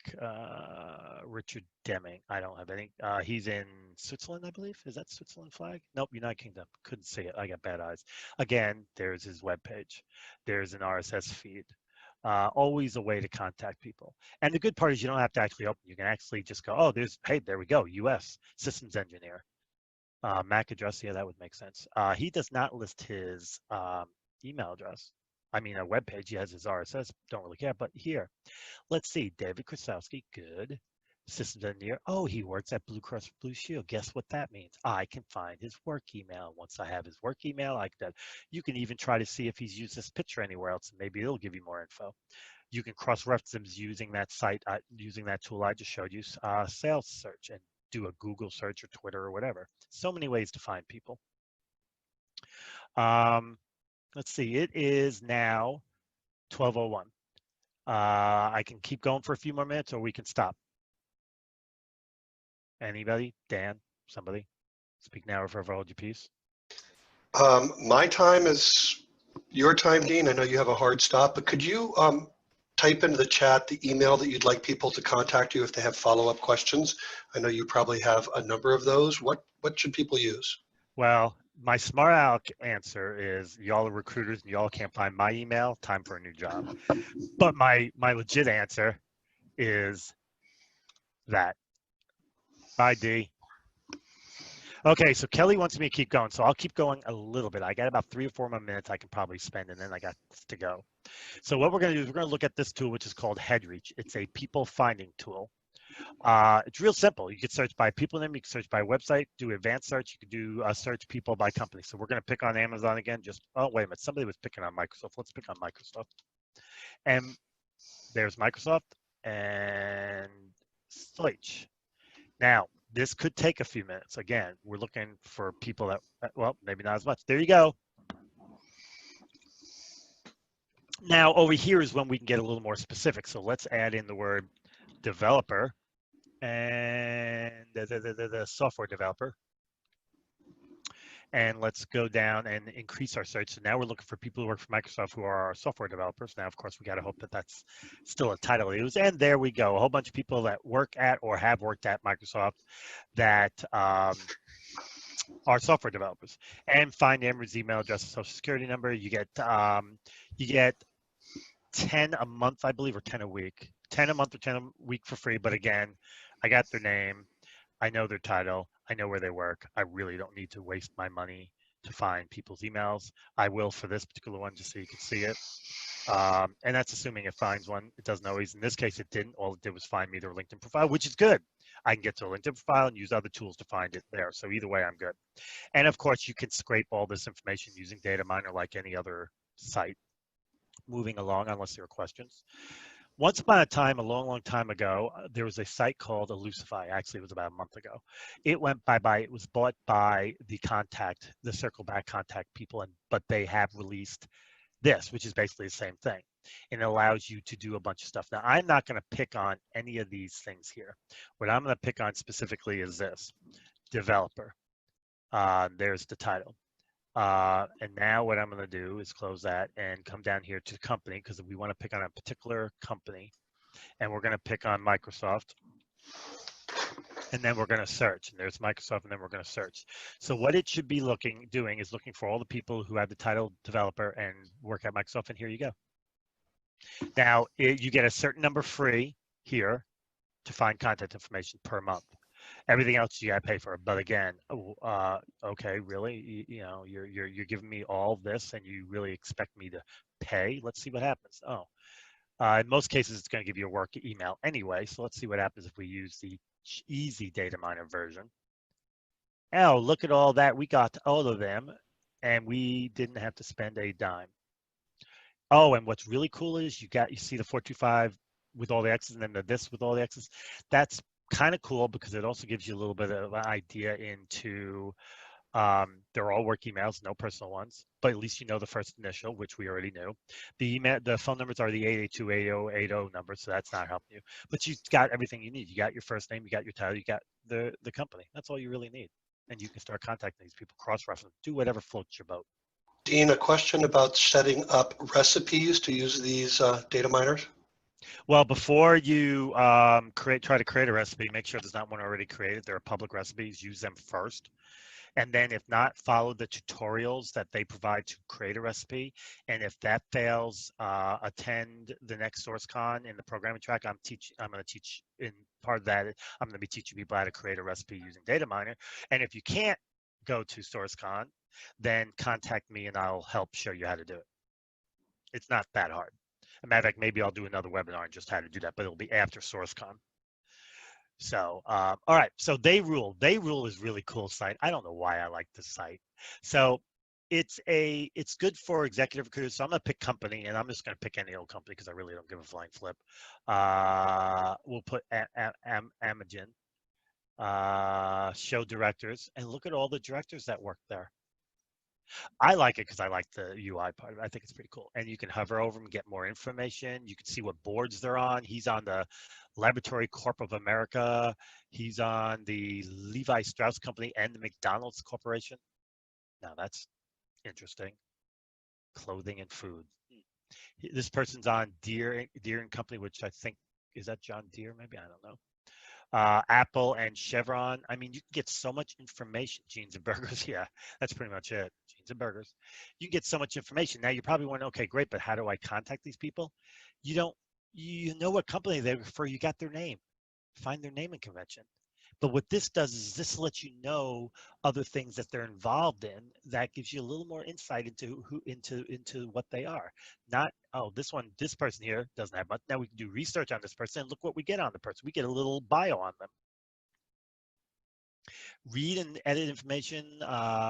Richard Deming. I don't have any. He's in Switzerland, I believe. Is that Switzerland flag? Nope, United Kingdom. Couldn't see it. I got bad eyes. Again, there's his webpage. There's an RSS feed. Always a way to contact people. And the good part is you don't have to actually open. You can actually just go, oh, there we go, US, systems engineer. MAC address, yeah, that would make sense. He does not list his email address. I mean, a web page, he has his RSS, don't really care, but here, let's see, David Krasowski, good. Systems engineer, oh, he works at Blue Cross Blue Shield. Guess what that means? I can find his work email. Once I have his work email, you can even try to see if he's used this picture anywhere else, and maybe it'll give you more info. You can cross-reference him using that site, using that tool I just showed you, sales search, and do a Google search or Twitter or whatever. So many ways to find people. Let's see, it is now 12:01. I can keep going for a few more minutes or we can stop. Anybody? Dan? Somebody? Speak now or forever hold your peace. My time is Your time, Dean. I know you have a hard stop, but could you type into the chat the email that you'd like people to contact you if they have follow-up questions? I know you probably have a number of those. What should people use? Well, my smart aleck answer is y'all are recruiters and y'all can't find my email. Time for a new job. But my legit answer is that. Bye, D. Okay, so Kelly wants me to keep going, so I'll keep going a little bit. I got about 3 or 4 more minutes I can probably spend, and then I got to go. So what we're going to do is we're going to look at this tool, which is called HeadReach. It's a people finding tool. It's real simple. You can search by people name, you can search by website, do advanced search, you can do search people by company. So we're going to pick on Amazon again. Oh, wait a minute. Somebody was picking on Microsoft. Let's pick on Microsoft. And there's Microsoft and search. Now, this could take a few minutes. Again, we're looking for people that, well, maybe not as much. There you go. Now, over here is when we can get a little more specific. So let's add in the word developer and the software developer. And let's go down and increase our search. So now we're looking for people who work for Microsoft who are our software developers. Now, of course, we got to hope that that's still a title to use. And there we go. A whole bunch of people that work at or have worked at Microsoft that are software developers. And find Amber's email address, social security number. You get 10 a month, I believe, or 10 a week. 10 a month or 10 a week for free. But again, I got their name. I know their title. I know where they work. I really don't need to waste my money to find people's emails. I will for this particular one just so you can see it. And that's assuming it finds one. It doesn't always. In this case, it didn't. All it did was find me their LinkedIn profile, which is good. I can get to a LinkedIn profile and use other tools to find it there. So either way, I'm good. And of course, you can scrape all this information using data miner like any other site. Moving along, unless there are questions. Once upon a time, a long, long time ago, there was a site called Elusify. Actually, it was about a month ago. It went bye-bye. It was bought by the Circle Back Contact people, but they have released this, which is basically the same thing. And it allows you to do a bunch of stuff. Now, I'm not going to pick on any of these things here. What I'm going to pick on specifically is this, developer. There's the title. And now what I'm going to do is close that and come down here to the company because we want to pick on a particular company. And we're going to pick on Microsoft. And then we're going to search. And there's Microsoft, and then we're going to search. So what it should be doing is looking for all the people who have the title developer and work at Microsoft. And here you go. Now, you get a certain number free here to find contact information per month. Everything else you got to pay for. But again, okay, really? You're giving me all this, and you really expect me to pay? Let's see what happens. Oh, in most cases, it's going to give you a work email anyway. So let's see what happens if we use the easy data miner version. Oh, look at all that. We got all of them, and we didn't have to spend a dime. Oh, and what's really cool is you see the 425 with all the X's and then the this with all the X's. That's kind of cool because it also gives you a little bit of an idea into they're all work emails, no personal ones, but at least you know the first initial, which we already knew. The phone numbers are the 882-8080 numbers, so that's not helping you. But you've got everything you need. You got your first name, you got your title, you got the company. That's all you really need. And you can start contacting these people, cross-reference, do whatever floats your boat. Dean, a question about setting up recipes to use these data miners. Well, before you try to create a recipe, make sure there's not one already created. There are public recipes. Use them first. And then if not, follow the tutorials that they provide to create a recipe. And if that fails, attend the next SourceCon in the programming track. I'm going to teach in part of that. I'm going to be teaching people how to create a recipe using data miner. And if you can't go to SourceCon, then contact me and I'll help show you how to do it. It's not that hard. As a matter of fact, maybe I'll do another webinar on just how to do that, but it'll be after SourceCon. So, all right. So They Rule. They Rule is really cool site. I don't know why I like this site. So it's good for executive recruiters. So I'm gonna pick company, and I'm just gonna pick any old company because I really don't give a flying flip. We'll put Amagen. Show directors, and look at all the directors that work there. I like it because I like the UI part of it. I think it's pretty cool. And you can hover over them, get more information. You can see what boards they're on. He's on the Laboratory Corp of America. He's on the Levi Strauss Company and the McDonald's Corporation. Now that's interesting. clothing and food. This person's on Deere and Company, which I think, is that John Deere? Maybe, I don't know. Apple and Chevron. I mean, you can get so much information. Jeans and burgers. Yeah, that's pretty much it. Jeans and burgers. You can get so much information. Now you're probably wondering, okay, great, but how do I contact these people? You don't, you know what company they work for. You got their name. Find their naming convention. But what this does is this lets you know other things that they're involved in. That gives you a little more insight into into what they are. Not, oh, this person here doesn't have much. Now we can do research on this person and look what we get on the person. We get a little bio on them. Read and edit information.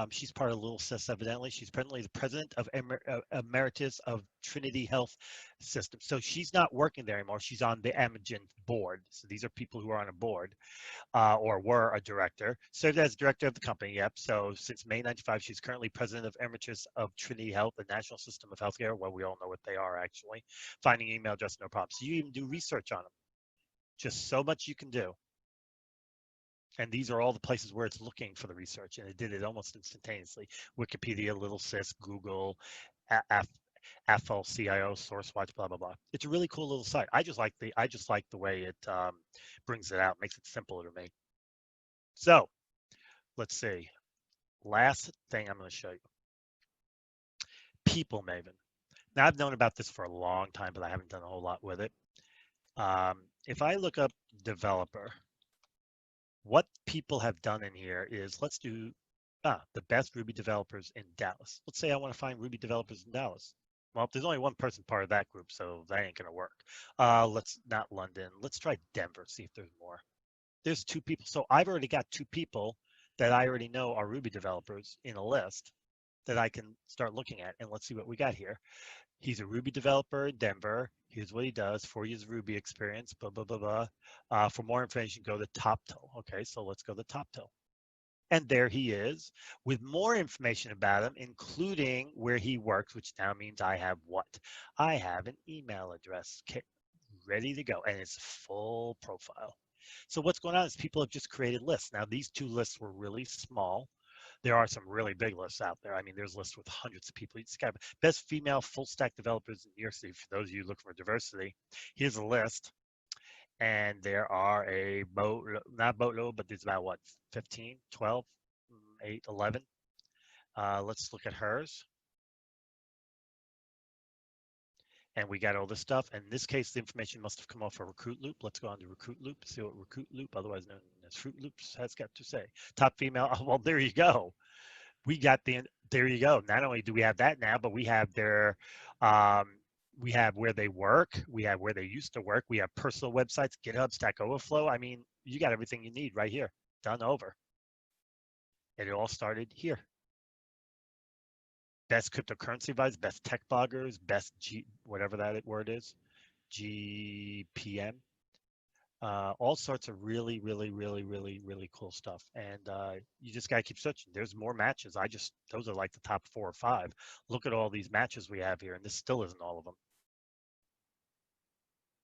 She's part of Little Sis, evidently. She's presently the president of Emeritus of Trinity Health System. So she's not working there anymore. She's on the Amagen board. So these are people who are on a board. Or were a director, served as director of the company, yep. So since May 95, she's currently president of Emeritus of Trinity Health, the national system of healthcare. Well, we all know what they are, actually. Finding email address, no problem. So you even do research on them. Just so much you can do. And these are all the places where it's looking for the research, and it did it almost instantaneously. Wikipedia, Little Sis, Google, FLCIO, SourceWatch, blah blah blah. It's a really cool little site. I just like the way it brings it out, makes it simpler to me. So let's see. Last thing I'm going to show you. People Maven. Now I've known about this for a long time, but I haven't done a whole lot with it. If I look up developer, what people have done in here is, let's do the best Ruby developers in Dallas. Let's say I want to find Ruby developers in Dallas. Well, there's only one person part of that group, so that ain't gonna work. Let's not London. Let's try Denver, see if there's more. There's 2 people. So I've already got 2 people that I already know are Ruby developers in a list that I can start looking at. And let's see what we got here. He's a Ruby developer in Denver. Here's what he does. 4 years of Ruby experience, blah, blah, blah, blah. For more information, go to TopTool. Okay, so let's go to TopTool. And there he is with more information about him, including where he works, which now means I have what? I have an email address ready to go, and it's a full profile. So what's going on is people have just created lists. Now, these 2 lists were really small. There are some really big lists out there. I mean, there's lists with hundreds of people. You just got best female full stack developers in New York City. For those of you looking for diversity, here's a list. And there are a not boatload, but there's about what, 15, 12, 8, 11. Let's look at hers. And we got all this stuff. And in this case, the information must have come off a Recruit Loop. Let's go on to Recruit Loop, see what Recruit Loop, otherwise known as Fruit Loops, has got to say. Top female, oh, well, there you go. We got there you go. Not only do we have that now, but we have their, we have where they work, we have where they used to work, we have personal websites, GitHub, Stack Overflow. I mean, you got everything you need right here, done over. And it all started here. Best cryptocurrency advisors, best tech bloggers, best whatever that word is, GPM. All sorts of really, really, really, really, really cool stuff. And you just got to keep searching. There's more matches. Those are like the top 4 or 5. Look at all these matches we have here, and this still isn't all of them.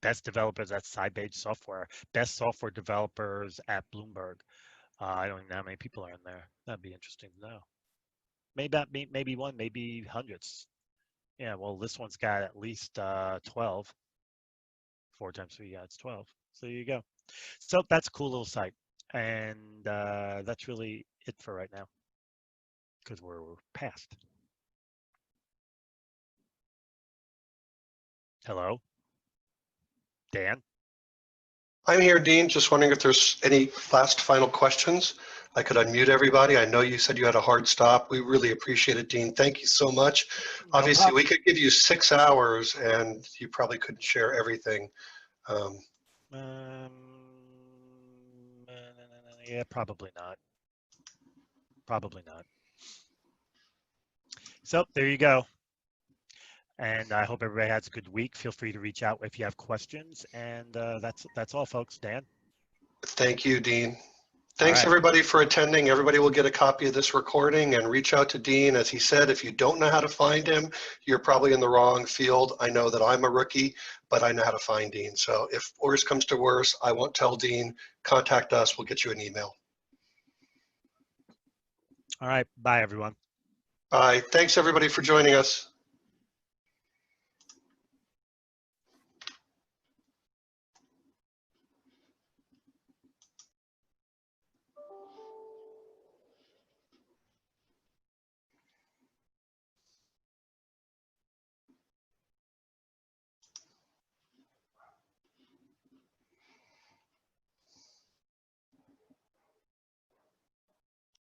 Best developers at Sybase Software. Best software developers at Bloomberg. I don't even know how many people are in there. That'd be interesting to know. Maybe one, maybe hundreds. Yeah, well, this one's got at least 12. 4 times 3, yeah, it's 12. So there you go. So that's a cool little site. And that's really it for right now, because we're past. Hello? Dan? I'm here, Dean. Just wondering if there's any last final questions. I could unmute everybody. I know you said you had a hard stop. We really appreciate it, Dean. Thank you so much. Obviously, we could give you 6 hours, and you probably couldn't share everything. Yeah, probably not. Probably not. So there you go. And I hope everybody has a good week. Feel free to reach out if you have questions. And that's all, folks. Dan? Thank you, Dean. Thanks, everybody, for attending. Everybody will get a copy of this recording and reach out to Dean. As he said, if you don't know how to find him, you're probably in the wrong field. I know that I'm a rookie, but I know how to find Dean. So if worse comes to worse, I won't tell Dean. Contact us. We'll get you an email. All right. Bye, everyone. Bye. Thanks, everybody, for joining us.